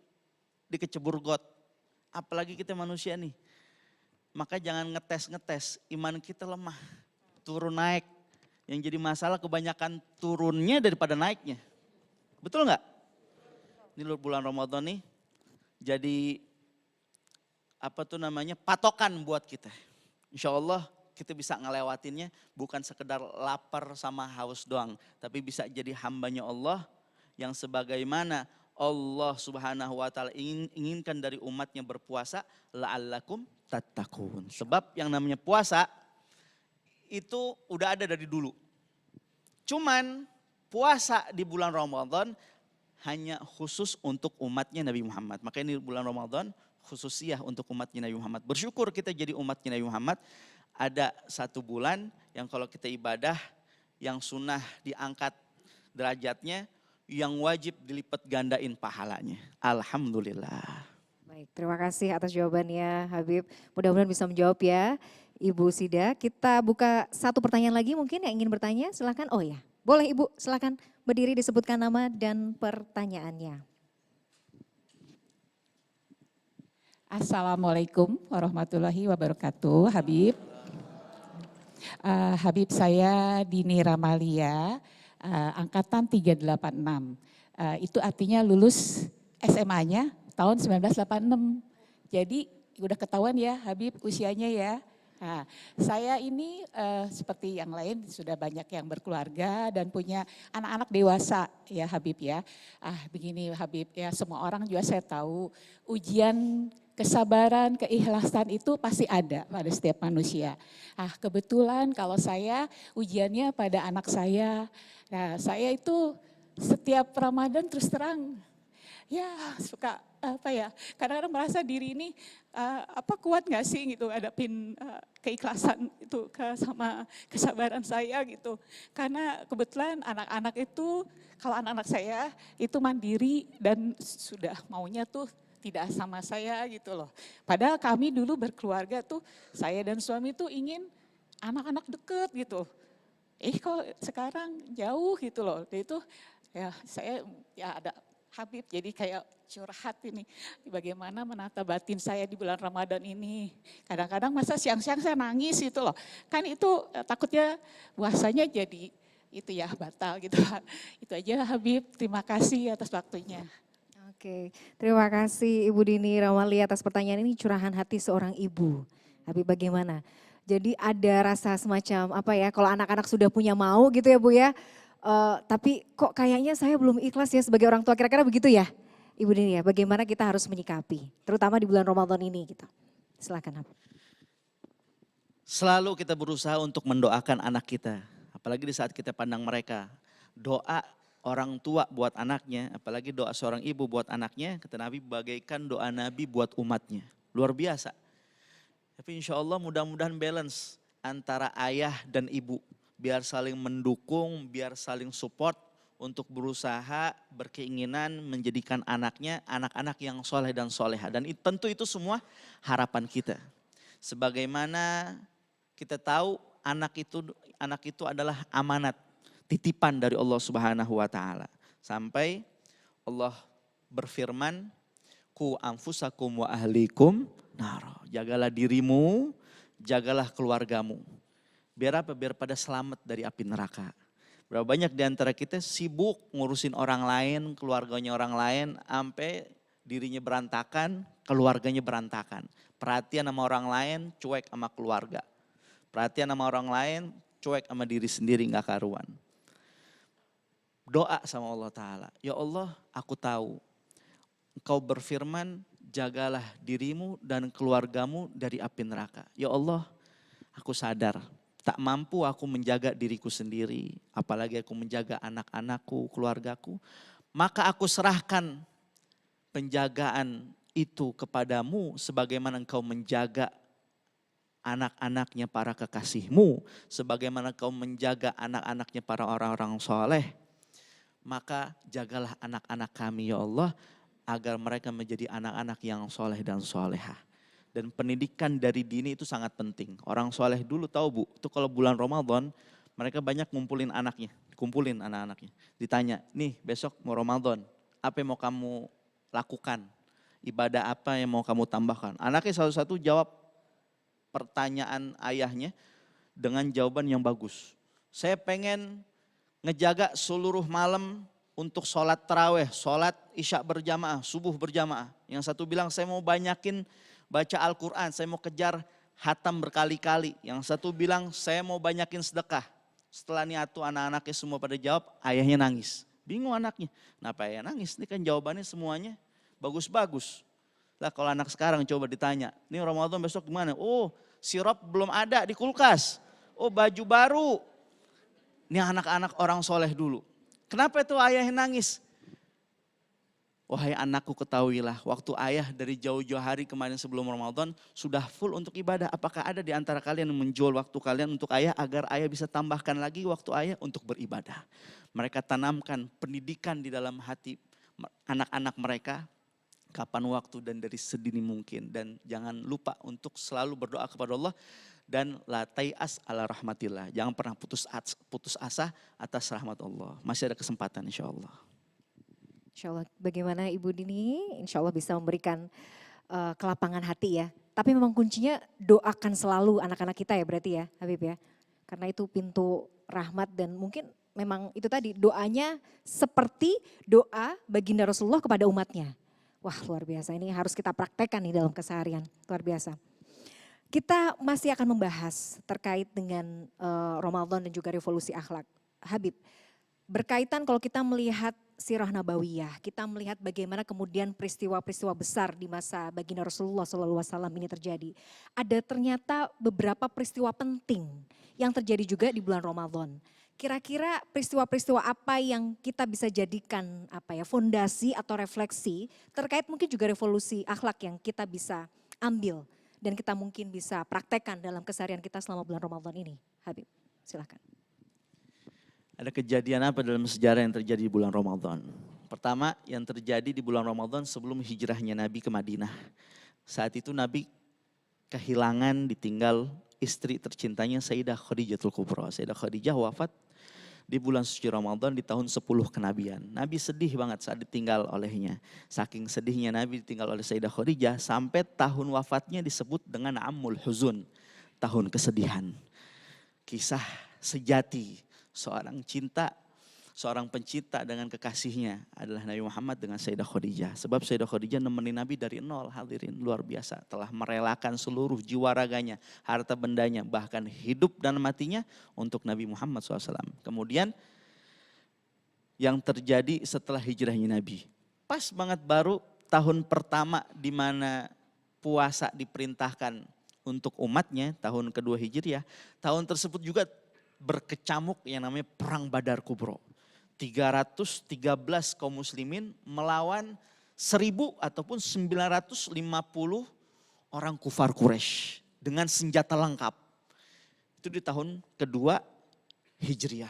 dikecebur got. Apalagi kita manusia nih. Maka jangan ngetes-ngetes, iman kita lemah. Turun naik. Yang jadi masalah kebanyakan turunnya daripada naiknya. Betul nggak? Ini bulan Ramadan nih jadi patokan buat kita. Insya Allah kita bisa ngelewatinnya bukan sekedar lapar sama haus doang. Tapi bisa jadi hambanya Allah yang sebagaimana Allah Subhanahu wa ta'ala inginkan dari umatnya berpuasa, la'allakum tattaqun. Sebab yang namanya puasa itu udah ada dari dulu. Cuman puasa di bulan Ramadan hanya khusus untuk umatnya Nabi Muhammad. Makanya ini bulan Ramadan khususiyah untuk umatnya Nabi Muhammad. Bersyukur kita jadi umatnya Nabi Muhammad. Ada 1 bulan yang kalau kita ibadah, yang sunnah diangkat derajatnya, yang wajib dilipat gandain pahalanya. Alhamdulillah. Baik, terima kasih atas jawabannya Habib. Mudah-mudahan bisa menjawab ya Ibu Sida. Kita buka 1 pertanyaan lagi mungkin yang ingin bertanya, silakan. Oh ya, boleh Ibu, silakan berdiri, disebutkan nama dan pertanyaannya. Assalamualaikum warahmatullahi wabarakatuh, Habib. Habib, saya Dini Ramalia, angkatan 386. Itu artinya lulus SMA-nya tahun 1986. Jadi udah ketahuan ya Habib usianya ya. Nah, saya ini seperti yang lain sudah banyak yang berkeluarga dan punya anak-anak dewasa ya Habib ya. Begini Habib ya, semua orang juga saya tahu ujian kesabaran, keikhlasan itu pasti ada pada setiap manusia. Kebetulan kalau saya ujiannya pada anak saya. Nah, saya itu setiap Ramadan terus terang ya suka kadang-kadang merasa diri ini kuat gak sih gitu hadapin keikhlasan itu sama kesabaran saya gitu. Karena kebetulan anak-anak itu, kalau anak-anak saya itu mandiri dan sudah maunya tuh tidak sama saya gitu loh. Padahal kami dulu berkeluarga tuh, saya dan suami tuh ingin anak-anak deket gitu. Kok sekarang jauh gitu loh. Itu ya saya ya ada Habib, jadi kayak curhat ini. Bagaimana menata batin saya di bulan Ramadan ini. Kadang-kadang masa siang-siang saya nangis itu loh. Kan itu takutnya puasanya jadi itu ya batal gitu. Itu aja Habib, terima kasih atas waktunya. Oke, terima kasih Ibu Dini Ramali atas pertanyaan ini, curahan hati seorang ibu. Tapi bagaimana? Jadi ada rasa semacam apa ya, kalau anak-anak sudah punya mau gitu ya Bu ya, tapi kok kayaknya saya belum ikhlas ya sebagai orang tua, kira-kira begitu ya Ibu Dini ya, bagaimana kita harus menyikapi, terutama di bulan Ramadan ini gitu. Silakan Habib. Selalu kita berusaha untuk mendoakan anak kita, apalagi di saat kita pandang mereka. Doa orang tua buat anaknya, apalagi doa seorang ibu buat anaknya, kata Nabi bagaikan doa Nabi buat umatnya. Luar biasa. Tapi insya Allah mudah-mudahan balance antara ayah dan ibu. Biar saling mendukung, biar saling support untuk berusaha berkeinginan menjadikan anaknya anak-anak yang soleh dan soleha. Dan tentu itu semua harapan kita. Sebagaimana kita tahu anak itu adalah amanat, titipan dari Allah Subhanahu wa taala. Sampai Allah berfirman, "Ku anfusakum wa ahlikum naro." Jagalah dirimu, jagalah keluargamu. Biar apa? Biar pada selamat dari api neraka. Berapa banyak di antara kita sibuk ngurusin orang lain, keluarganya orang lain, sampai dirinya berantakan, keluarganya berantakan. Perhatian sama orang lain, cuek sama keluarga. Perhatian sama orang lain, cuek sama diri sendiri, gak karuan. Doa sama Allah Ta'ala, ya Allah aku tahu Engkau berfirman, jagalah dirimu dan keluargamu dari api neraka. Ya Allah, aku sadar tak mampu aku menjaga diriku sendiri, apalagi aku menjaga anak-anakku, keluargaku. Maka aku serahkan penjagaan itu kepadamu sebagaimana engkau menjaga anak-anaknya para kekasihmu, sebagaimana engkau menjaga anak-anaknya para orang-orang soleh. Maka jagalah anak-anak kami ya Allah, agar mereka menjadi anak-anak yang soleh dan soleha. Dan pendidikan dari dini itu sangat penting. Orang soleh dulu tahu Bu, itu kalau bulan Ramadan mereka banyak ngumpulin anaknya, kumpulin anak-anaknya. Ditanya, nih besok mau Ramadan, apa yang mau kamu lakukan? Ibadah apa yang mau kamu tambahkan? Anaknya satu-satu jawab pertanyaan ayahnya dengan jawaban yang bagus. Saya pengen ngejaga seluruh malam untuk sholat taraweh, sholat isya berjamaah, subuh berjamaah. Yang satu bilang saya mau banyakin baca Al-Quran, saya mau kejar hatam berkali-kali. Yang satu bilang saya mau banyakin sedekah. Setelah niatu anak-anaknya semua pada jawab, ayahnya nangis. Bingung anaknya, kenapa ayah nangis? Ini kan jawabannya semuanya bagus-bagus. Lah kalau anak sekarang coba ditanya, ini Ramadan besok gimana? Oh sirup belum ada di kulkas. Oh baju baru. Ini anak-anak orang soleh dulu. Kenapa itu ayah nangis? Wahai anakku ketahuilah, waktu ayah dari jauh-jauh hari kemarin sebelum Ramadan sudah full untuk ibadah. Apakah ada di antara kalian yang menjual waktu kalian untuk ayah agar ayah bisa tambahkan lagi waktu ayah untuk beribadah? Mereka tanamkan pendidikan di dalam hati anak-anak mereka, kapan waktu dan dari sedini mungkin. Dan jangan lupa untuk selalu berdoa kepada Allah. Dan la tai'as ala rahmatillah. Jangan pernah putus asa atas rahmat Allah. Masih ada kesempatan insya Allah. Insya Allah bagaimana Ibu Dini, insya Allah bisa memberikan kelapangan hati ya. Tapi memang kuncinya doakan selalu anak-anak kita ya berarti ya Habib ya. Karena itu pintu rahmat dan mungkin memang itu tadi doanya seperti doa baginda Rasulullah kepada umatnya. Wah luar biasa, ini harus kita praktekkan nih dalam keseharian, luar biasa. Kita masih akan membahas terkait dengan Ramadan dan juga revolusi akhlak. Habib, berkaitan kalau kita melihat sirah nabawiyah, kita melihat bagaimana kemudian peristiwa-peristiwa besar di masa baginda Rasulullah SAW ini terjadi. Ada ternyata beberapa peristiwa penting yang terjadi juga di bulan Ramadan. Kira-kira peristiwa-peristiwa apa yang kita bisa jadikan fondasi atau refleksi terkait mungkin juga revolusi akhlak yang kita bisa ambil dan kita mungkin bisa praktekkan dalam keseharian kita selama bulan Ramadan ini. Habib, silakan. Ada kejadian apa dalam sejarah yang terjadi di bulan Ramadan? Pertama yang terjadi di bulan Ramadan sebelum hijrahnya Nabi ke Madinah. Saat itu Nabi kehilangan ditinggal istri tercintanya Sayyidah Khadijatul Kubra. Sayyidah Khadijah wafat di bulan suci Ramadan di tahun 10 kenabian. Nabi sedih banget saat ditinggal olehnya. Saking sedihnya Nabi ditinggal oleh Sayyidah Khadijah sampai tahun wafatnya disebut dengan Amul Huzun, tahun kesedihan. Kisah sejati seorang pencinta dengan kekasihnya adalah Nabi Muhammad dengan Sayyidah Khadijah. Sebab Sayyidah Khadijah nemenin Nabi dari nol, hadirin, luar biasa. Telah merelakan seluruh jiwa raganya, harta bendanya, bahkan hidup dan matinya untuk Nabi Muhammad SAW. Kemudian yang terjadi setelah hijrahnya Nabi. Pas banget baru tahun pertama di mana puasa diperintahkan untuk umatnya, tahun kedua Hijriah. Tahun tersebut juga berkecamuk yang namanya Perang Badar Kubro. 313 kaum muslimin melawan 1000 ataupun 950 orang kufar Quraisy dengan senjata lengkap. Itu di tahun kedua Hijriah.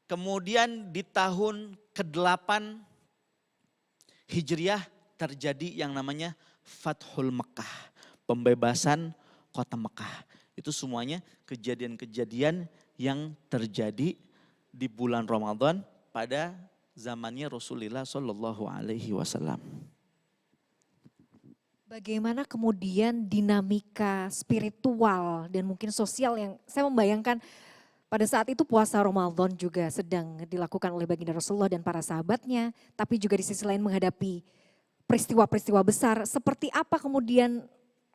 Kemudian di tahun ke-8 Hijriah terjadi yang namanya Fathul Mekah, pembebasan kota Mekah. Itu semuanya kejadian-kejadian yang terjadi di bulan Ramadan pada zamannya Rasulullah Shallallahu Alaihi Wasallam. Bagaimana kemudian dinamika spiritual dan mungkin sosial yang saya membayangkan pada saat itu puasa Ramadan juga sedang dilakukan oleh baginda Rasulullah dan para sahabatnya, tapi juga di sisi lain menghadapi peristiwa-peristiwa besar. Seperti apa kemudian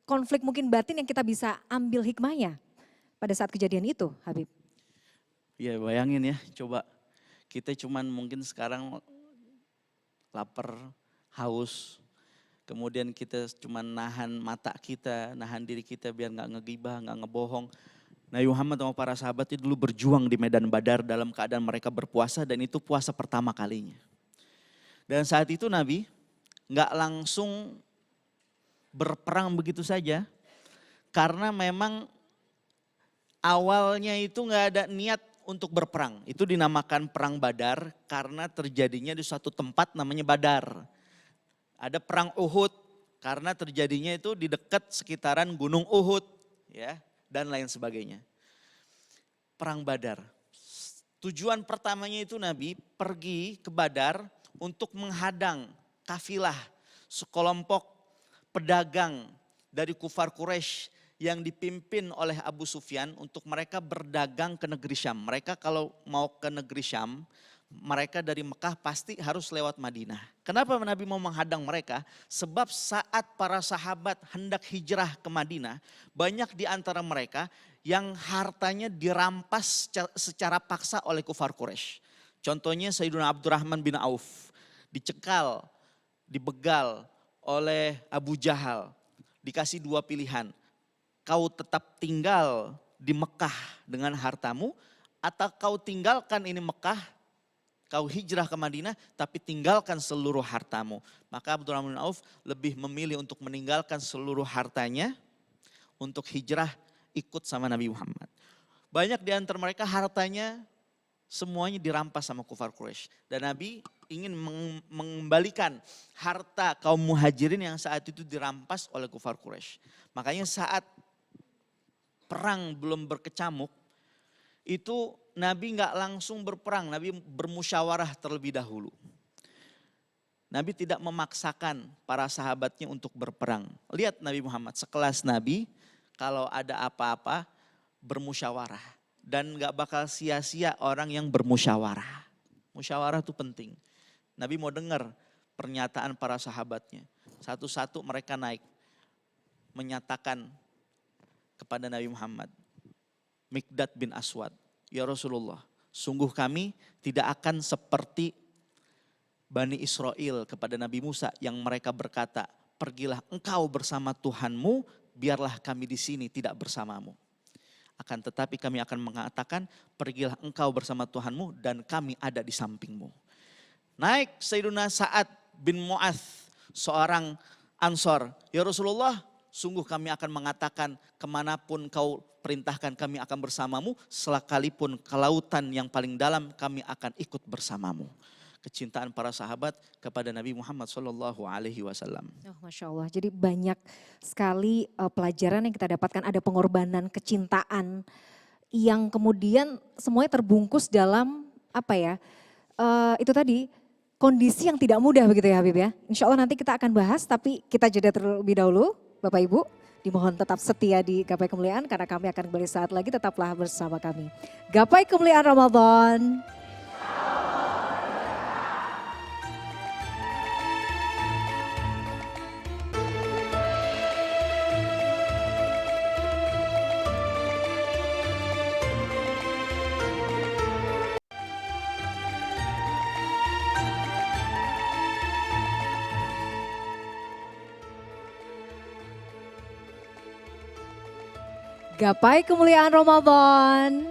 konflik mungkin batin yang kita bisa ambil hikmahnya pada saat kejadian itu, Habib? Ya bayangin ya, coba kita cuman mungkin sekarang lapar, haus, kemudian kita cuman nahan mata kita, nahan diri kita biar gak ngegibah, gak ngebohong. Nabi Muhammad sama para sahabat itu dulu berjuang di medan Badar dalam keadaan mereka berpuasa dan itu puasa pertama kalinya. Dan saat itu Nabi gak langsung berperang begitu saja karena memang awalnya itu gak ada niat untuk berperang. Itu dinamakan perang Badar karena terjadinya di suatu tempat namanya Badar. Ada perang Uhud karena terjadinya itu di dekat sekitaran Gunung Uhud, ya, dan lain sebagainya. Perang Badar. Tujuan pertamanya itu Nabi pergi ke Badar untuk menghadang kafilah sekelompok pedagang dari kufar Quraisy yang dipimpin oleh Abu Sufyan untuk mereka berdagang ke negeri Syam. Mereka kalau mau ke negeri Syam, mereka dari Mekah pasti harus lewat Madinah. Kenapa Nabi mau menghadang mereka? Sebab saat para sahabat hendak hijrah ke Madinah, banyak di antara mereka yang hartanya dirampas secara paksa oleh kufar Quraisy. Contohnya Sayyidina Abdurrahman bin Auf, dicekal, dibegal oleh Abu Jahal, dikasih dua pilihan. Kau tetap tinggal di Mekah dengan hartamu atau kau tinggalkan ini Mekah, kau hijrah ke Madinah tapi tinggalkan seluruh hartamu. Maka Abdurrahman bin Auf lebih memilih untuk meninggalkan seluruh hartanya untuk hijrah ikut sama Nabi Muhammad. Banyak di antara mereka hartanya semuanya dirampas sama kufar Quraisy. Dan Nabi ingin mengembalikan harta kaum muhajirin yang saat itu dirampas oleh kufar Quraisy. Makanya saat perang belum berkecamuk, itu Nabi nggak langsung berperang, Nabi bermusyawarah terlebih dahulu. Nabi tidak memaksakan para sahabatnya untuk berperang. Lihat Nabi Muhammad, sekelas Nabi kalau ada apa-apa bermusyawarah. Dan nggak bakal sia-sia orang yang bermusyawarah. Musyawarah itu penting. Nabi mau dengar pernyataan para sahabatnya. Satu-satu mereka naik, menyatakan kepada Nabi Muhammad, Mikdad bin Aswad, ya Rasulullah, sungguh kami tidak akan seperti Bani Israel kepada Nabi Musa yang mereka berkata, pergilah engkau bersama Tuhanmu, biarlah kami di sini tidak bersamamu. Akan tetapi kami akan mengatakan, pergilah engkau bersama Tuhanmu dan kami ada di sampingmu. Naik Sayyidina Sa'ad bin Mu'adz, seorang Ansor, ya Rasulullah, sungguh kami akan mengatakan kemanapun kau perintahkan kami akan bersamamu, sekalipun ke lautan yang paling dalam kami akan ikut bersamamu. Kecintaan para sahabat kepada Nabi Muhammad SAW. Oh, Masya Allah, jadi banyak sekali pelajaran yang kita dapatkan, ada pengorbanan, kecintaan yang kemudian semuanya terbungkus dalam apa ya, itu tadi kondisi yang tidak mudah begitu ya Habib ya. Insya Allah nanti kita akan bahas tapi kita jeda terlebih dahulu Bapak Ibu. Dimohon tetap setia di Gapai Kemuliaan karena kami akan kembali saat lagi, tetaplah bersama kami. Gapai Kemuliaan Ramadan. Gapai Kemuliaan Ramadan.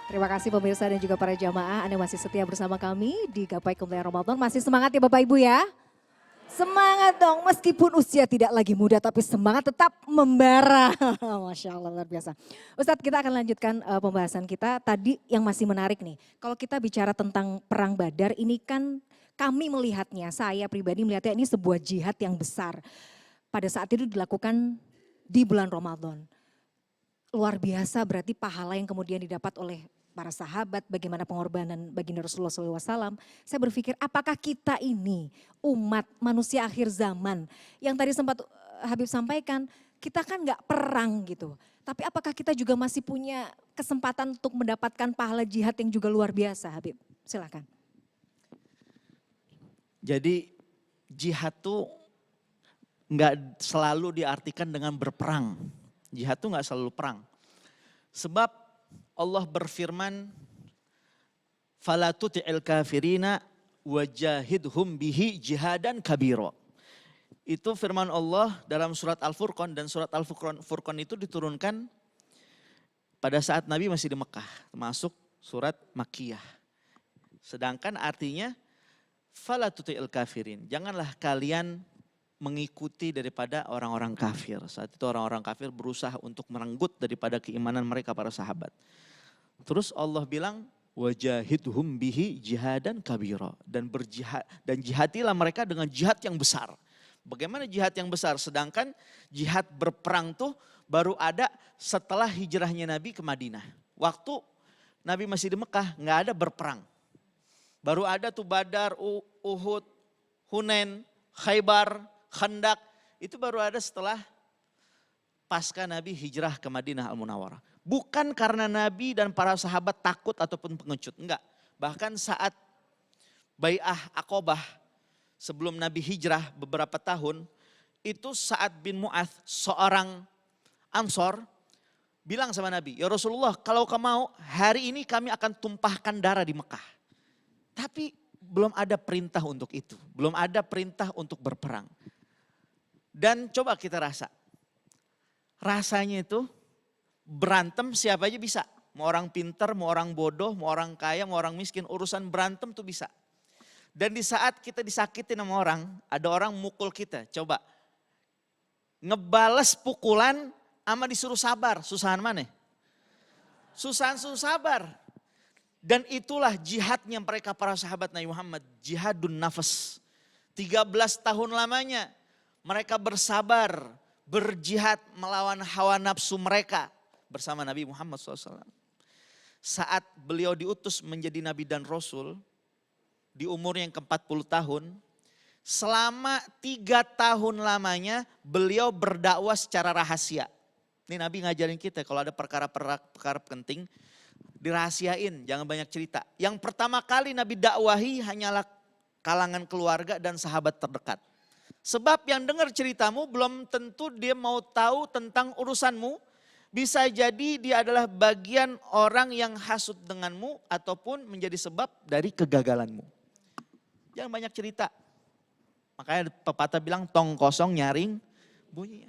Terima kasih pemirsa dan juga para jamaah, Anda masih setia bersama kami di Gapai Kemuliaan Ramadan. Masih semangat ya Bapak Ibu ya? Semangat dong, meskipun usia tidak lagi muda tapi semangat tetap membara. Masya Allah luar biasa. Ustadz, kita akan lanjutkan pembahasan kita. Tadi yang masih menarik nih, kalau kita bicara tentang Perang Badar ini kan kami melihatnya, saya pribadi melihatnya ini sebuah jihad yang besar. Pada saat itu dilakukan di bulan Ramadan. Luar biasa berarti pahala yang kemudian didapat oleh para sahabat, bagaimana pengorbanan baginda Rasulullah SAW. Saya berpikir apakah kita ini umat manusia akhir zaman yang tadi sempat Habib sampaikan, kita kan gak perang gitu. Tapi apakah kita juga masih punya kesempatan untuk mendapatkan pahala jihad yang juga luar biasa Habib? Silakan. Jadi jihad tuh nggak selalu diartikan dengan berperang. Jihad itu nggak selalu perang. Sebab Allah berfirman, "Fala tuti'il kafirina wajahidhum bihi jihadan kabiro." Itu firman Allah dalam surat Al-Furqan, dan surat Al-Furqan itu diturunkan pada saat Nabi masih di Mekah, termasuk surat Makkiyah. Sedangkan artinya fala tuti'il kafirin, janganlah kalian mengikuti daripada orang-orang kafir. Saat itu orang-orang kafir berusaha untuk merenggut daripada keimanan mereka para sahabat. Terus Allah bilang, wajahidhum bihi jihadan kabira, dan berjihad, dan jihadilah mereka dengan jihad yang besar. Bagaimana jihad yang besar? Sedangkan jihad berperang tuh baru ada setelah hijrahnya Nabi ke Madinah. Waktu Nabi masih di Mekah nggak ada berperang. Baru ada tuh Badar, Uhud, Hunain, Khaybar, Khandak, itu baru ada setelah pasca Nabi hijrah ke Madinah Al-Munawwarah. Bukan karena Nabi dan para sahabat takut ataupun pengecut, enggak. Bahkan saat Bai'ah Aqobah sebelum Nabi hijrah beberapa tahun, itu Sa'ad bin Mu'adz, seorang Ansor, bilang sama Nabi, "Ya Rasulullah, kalau kamu mau, hari ini kami akan tumpahkan darah di Mekah." Tapi belum ada perintah untuk itu, belum ada perintah untuk berperang. Dan coba kita rasanya itu berantem siapa aja bisa. Mau orang pintar, mau orang bodoh, mau orang kaya, mau orang miskin, urusan berantem tuh bisa. Dan di saat kita disakitin sama orang, ada orang mukul kita, coba ngebales pukulan sama disuruh sabar, susahan mana? Susahan suruh sabar. Dan itulah jihadnya mereka para sahabat Nabi Muhammad, jihadun nafas. 13 tahun lamanya mereka bersabar, berjihad melawan hawa nafsu mereka bersama Nabi Muhammad SAW. Saat beliau diutus menjadi Nabi dan Rasul, di umur yang ke-40 tahun, selama 3 tahun lamanya beliau berdakwah secara rahasia. Ini Nabi ngajarin kita kalau ada perkara-perkara penting, dirahasiain, jangan banyak cerita. Yang pertama kali Nabi dakwahi hanyalah kalangan keluarga dan sahabat terdekat. Sebab yang dengar ceritamu belum tentu dia mau tahu tentang urusanmu. Bisa jadi dia adalah bagian orang yang hasut denganmu ataupun menjadi sebab dari kegagalanmu. Jangan banyak cerita. Makanya pepatah bilang tong kosong nyaring bunyinya.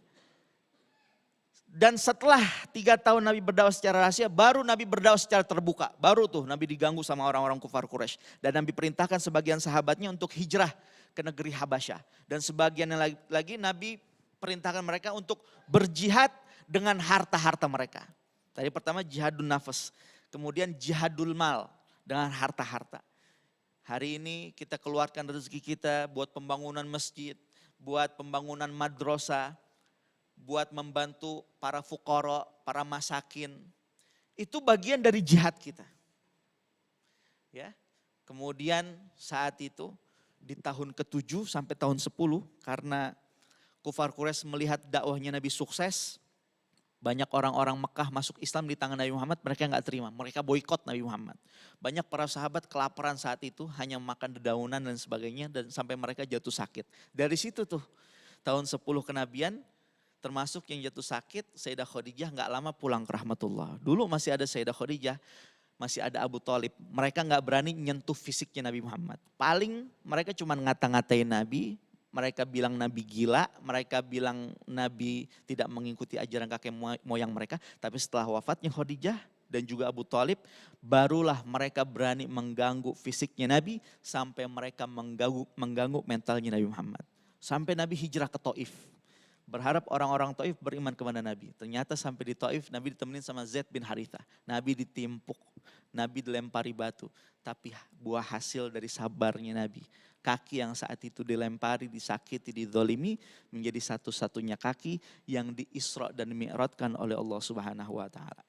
Dan setelah 3 tahun Nabi berdakwah secara rahasia, baru Nabi berdakwah secara terbuka. Baru tuh Nabi diganggu sama orang-orang kufar Quraisy. Dan Nabi perintahkan sebagian sahabatnya untuk hijrah ke negeri Habasyah. Dan sebagian yang lagi Nabi perintahkan mereka untuk berjihad dengan harta-harta mereka. Tadi pertama jihadun nafas, kemudian jihadul mal dengan harta-harta. Hari ini kita keluarkan rezeki kita buat pembangunan masjid, buat pembangunan madrasah, buat membantu para fuqara, para masakin. Itu bagian dari jihad kita. Ya. Kemudian saat itu di tahun ke-7 sampai tahun 10 karena kufar Quraisy melihat dakwahnya Nabi sukses, banyak orang-orang Mekah masuk Islam di tangan Nabi Muhammad, mereka nggak terima, mereka boikot Nabi Muhammad. Banyak para sahabat kelaparan saat itu, hanya makan dedaunan dan sebagainya, dan sampai mereka jatuh sakit. Dari situ tuh, tahun 10 kenabian, termasuk yang jatuh sakit, Sayyidah Khadijah nggak lama pulang ke rahmatullah. Dulu masih ada Sayyidah Khadijah, masih ada Abu Thalib. Mereka nggak berani nyentuh fisiknya Nabi Muhammad. Paling mereka cuma ngata-ngatain Nabi, mereka bilang Nabi gila, mereka bilang Nabi tidak mengikuti ajaran kakek moyang mereka. Tapi setelah wafatnya Khadijah dan juga Abu Thalib, barulah mereka berani mengganggu fisiknya Nabi sampai mereka mengganggu mentalnya Nabi Muhammad. Sampai Nabi hijrah ke Taif. Berharap orang-orang Taif beriman kepada Nabi. Ternyata sampai di Taif Nabi ditemenin sama Zaid bin Haritha. Nabi ditimpuk, Nabi dilempari batu. Tapi buah hasil dari sabarnya Nabi. Kaki yang saat itu dilempari, disakiti, dizolimi menjadi satu-satunya kaki yang diisra dan mi'rajkan oleh Allah Subhanahu wa taala.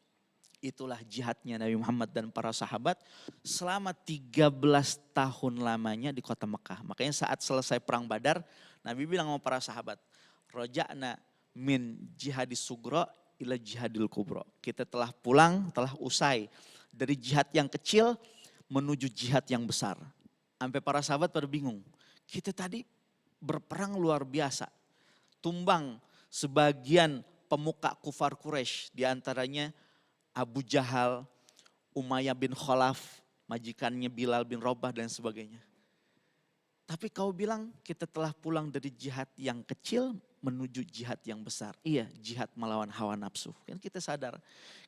Itulah jihadnya Nabi Muhammad dan para sahabat selama 13 tahun lamanya di kota Mekah. Makanya saat selesai perang Badar, Nabi bilang sama para sahabat, roja'na min jihadis sugro ila jihadil kubro. Kita telah pulang, telah usai dari jihad yang kecil menuju jihad yang besar. Sampai para sahabat pada bingung. Kita tadi berperang luar biasa. Tumbang sebagian pemuka kufar Quraisy, diantaranya Abu Jahal, Umayyah bin Khalaf, majikannya Bilal bin Rabah dan sebagainya. Tapi kau bilang kita telah pulang dari jihad yang kecil menuju jihad yang besar. Iya, jihad melawan hawa nafsu. Kan kita sadar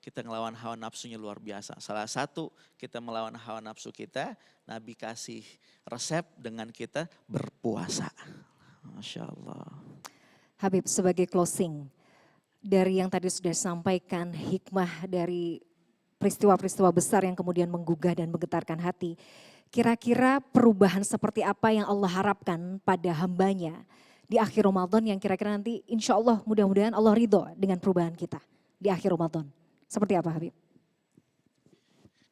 kita ngelawan hawa nafsunya luar biasa. Salah satu kita melawan hawa nafsu kita, Nabi kasih resep dengan kita berpuasa. Masya Allah. Habib, sebagai closing, dari yang tadi sudah disampaikan hikmah dari peristiwa-peristiwa besar yang kemudian menggugah dan menggetarkan hati. Kira-kira perubahan seperti apa yang Allah harapkan pada hambanya di akhir Ramadan yang kira-kira nanti insya Allah mudah-mudahan Allah ridho dengan perubahan kita di akhir Ramadan. Seperti apa Habib?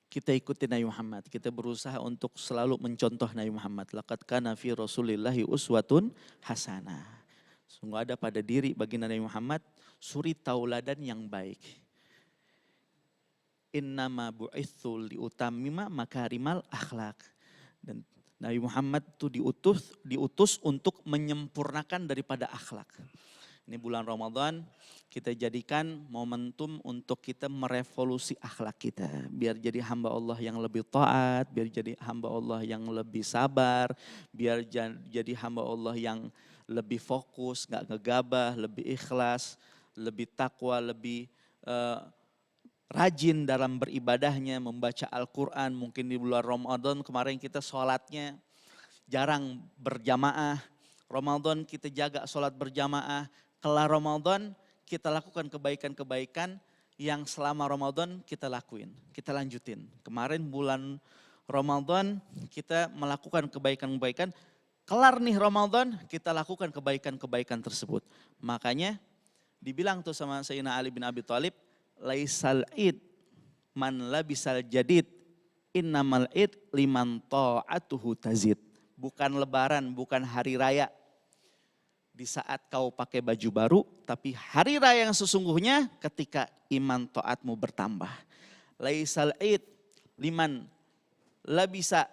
Kita ikuti Nabi Muhammad, kita berusaha untuk selalu mencontoh Nabi Muhammad. Laqad kana fi Rasulillahi uswatun hasanah. Sungguh ada pada diri baginda Nabi Muhammad suri tauladan yang baik. Innama bu'itsu liutammima makarimal akhlak. Dan Nabi Muhammad itu diutus untuk menyempurnakan daripada akhlak. Ini bulan Ramadan kita jadikan momentum untuk kita merevolusi akhlak kita. Biar jadi hamba Allah yang lebih taat, biar jadi hamba Allah yang lebih sabar, biar jadi hamba Allah yang lebih fokus, gak ngegabah, lebih ikhlas, lebih takwa, lebih rajin dalam beribadahnya, membaca Al-Quran. Mungkin di bulan Ramadan kemarin kita sholatnya jarang berjamaah. Ramadan kita jaga sholat berjamaah. Kelar Ramadan kita lakukan kebaikan-kebaikan yang selama Ramadan kita lakuin. Kita lanjutin. Kemarin bulan Ramadan kita melakukan kebaikan-kebaikan. Kelar nih Ramadan kita lakukan kebaikan-kebaikan tersebut. Makanya dibilang tuh sama Sayyidina Ali bin Abi Thalib, laisal id man labisal jadid innamal id liman ta'atuhu tazid. Bukan lebaran, bukan hari raya di saat kau pakai baju baru, tapi hari raya yang sesungguhnya ketika iman taatmu bertambah. Laisal id liman labisa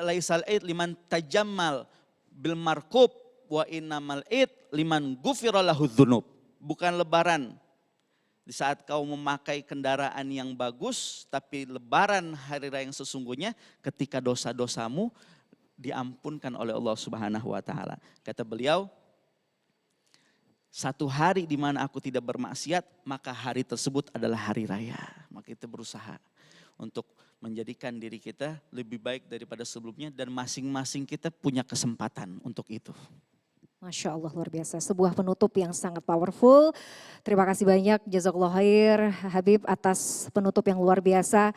laisal id liman tajammal bil markub wa innamal id liman ghufira lahu dzunub. Bukan lebaran di saat kau memakai kendaraan yang bagus, tapi lebaran hari raya yang sesungguhnya ketika dosa-dosamu diampunkan oleh Allah Subhanahu wa taala. Kata beliau, satu hari di mana aku tidak bermaksiat, maka hari tersebut adalah hari raya. Maka kita berusaha untuk menjadikan diri kita lebih baik daripada sebelumnya dan masing-masing kita punya kesempatan untuk itu. Masya Allah, luar biasa. Sebuah penutup yang sangat powerful. Terima kasih banyak Jazakallah khair Habib atas penutup yang luar biasa.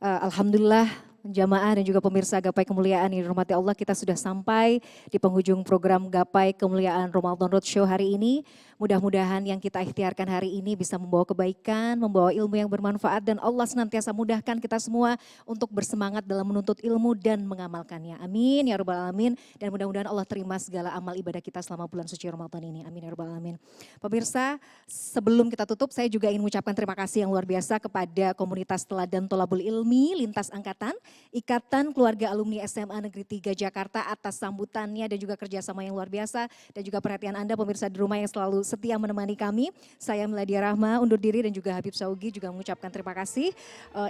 Alhamdulillah jamaah dan juga pemirsa Gapai Kemuliaan yang dirahmati Allah, kita sudah sampai di penghujung program Gapai Kemuliaan Ramadan Roadshow hari ini. Mudah-mudahan yang kita ikhtiarkan hari ini bisa membawa kebaikan, membawa ilmu yang bermanfaat, dan Allah senantiasa mudahkan kita semua untuk bersemangat dalam menuntut ilmu dan mengamalkannya. Amin ya rabbal alamin. Dan mudah-mudahan Allah terima segala amal ibadah kita selama bulan suci Ramadan ini. Amin ya rabbal alamin. Pemirsa, sebelum kita tutup, saya juga ingin mengucapkan terima kasih yang luar biasa kepada komunitas Teladan Tholabul Ilmi lintas angkatan, Ikatan Keluarga Alumni SMA Negeri 3 Jakarta atas sambutannya dan juga kerjasama yang luar biasa, dan juga perhatian Anda pemirsa di rumah yang selalu setia menemani kami. Saya Miladia Rahma undur diri, dan juga Habib Saugi juga mengucapkan terima kasih.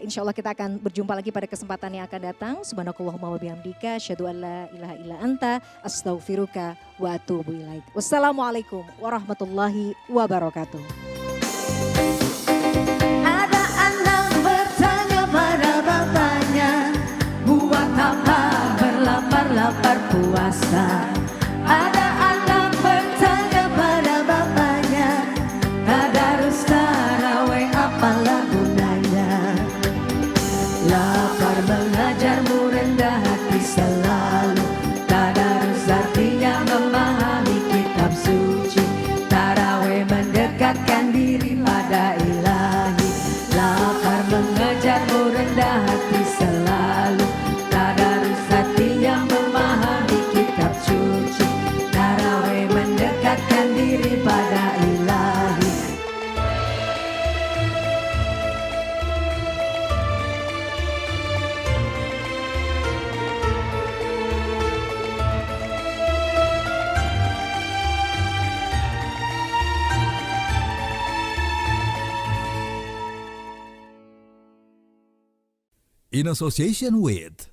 Insya Allah kita akan berjumpa lagi pada kesempatan yang akan datang. Subhanakallahumma wa bihamdika, asyhadu an la ilaha illa anta, astaghfiruka wa atubu ilaik. Wassalamualaikum warahmatullahi wabarakatuh. Ada anak bertanya pada bapaknya, buat apa berlapar-lapar puasa? Ada anak bertanya pada bapaknya, tadarus tarawih apalah gunanya? Lapar mengajarmu rendah hati selalu, tadarus artinya memahami kitab suci, tarawih mendekatkan diri pada ilahi. Lapar mengajarmu rendah hati selalu, tadarus artinya memahami kitab suci, tarawih mendekatkan diri pada ilahi. In association with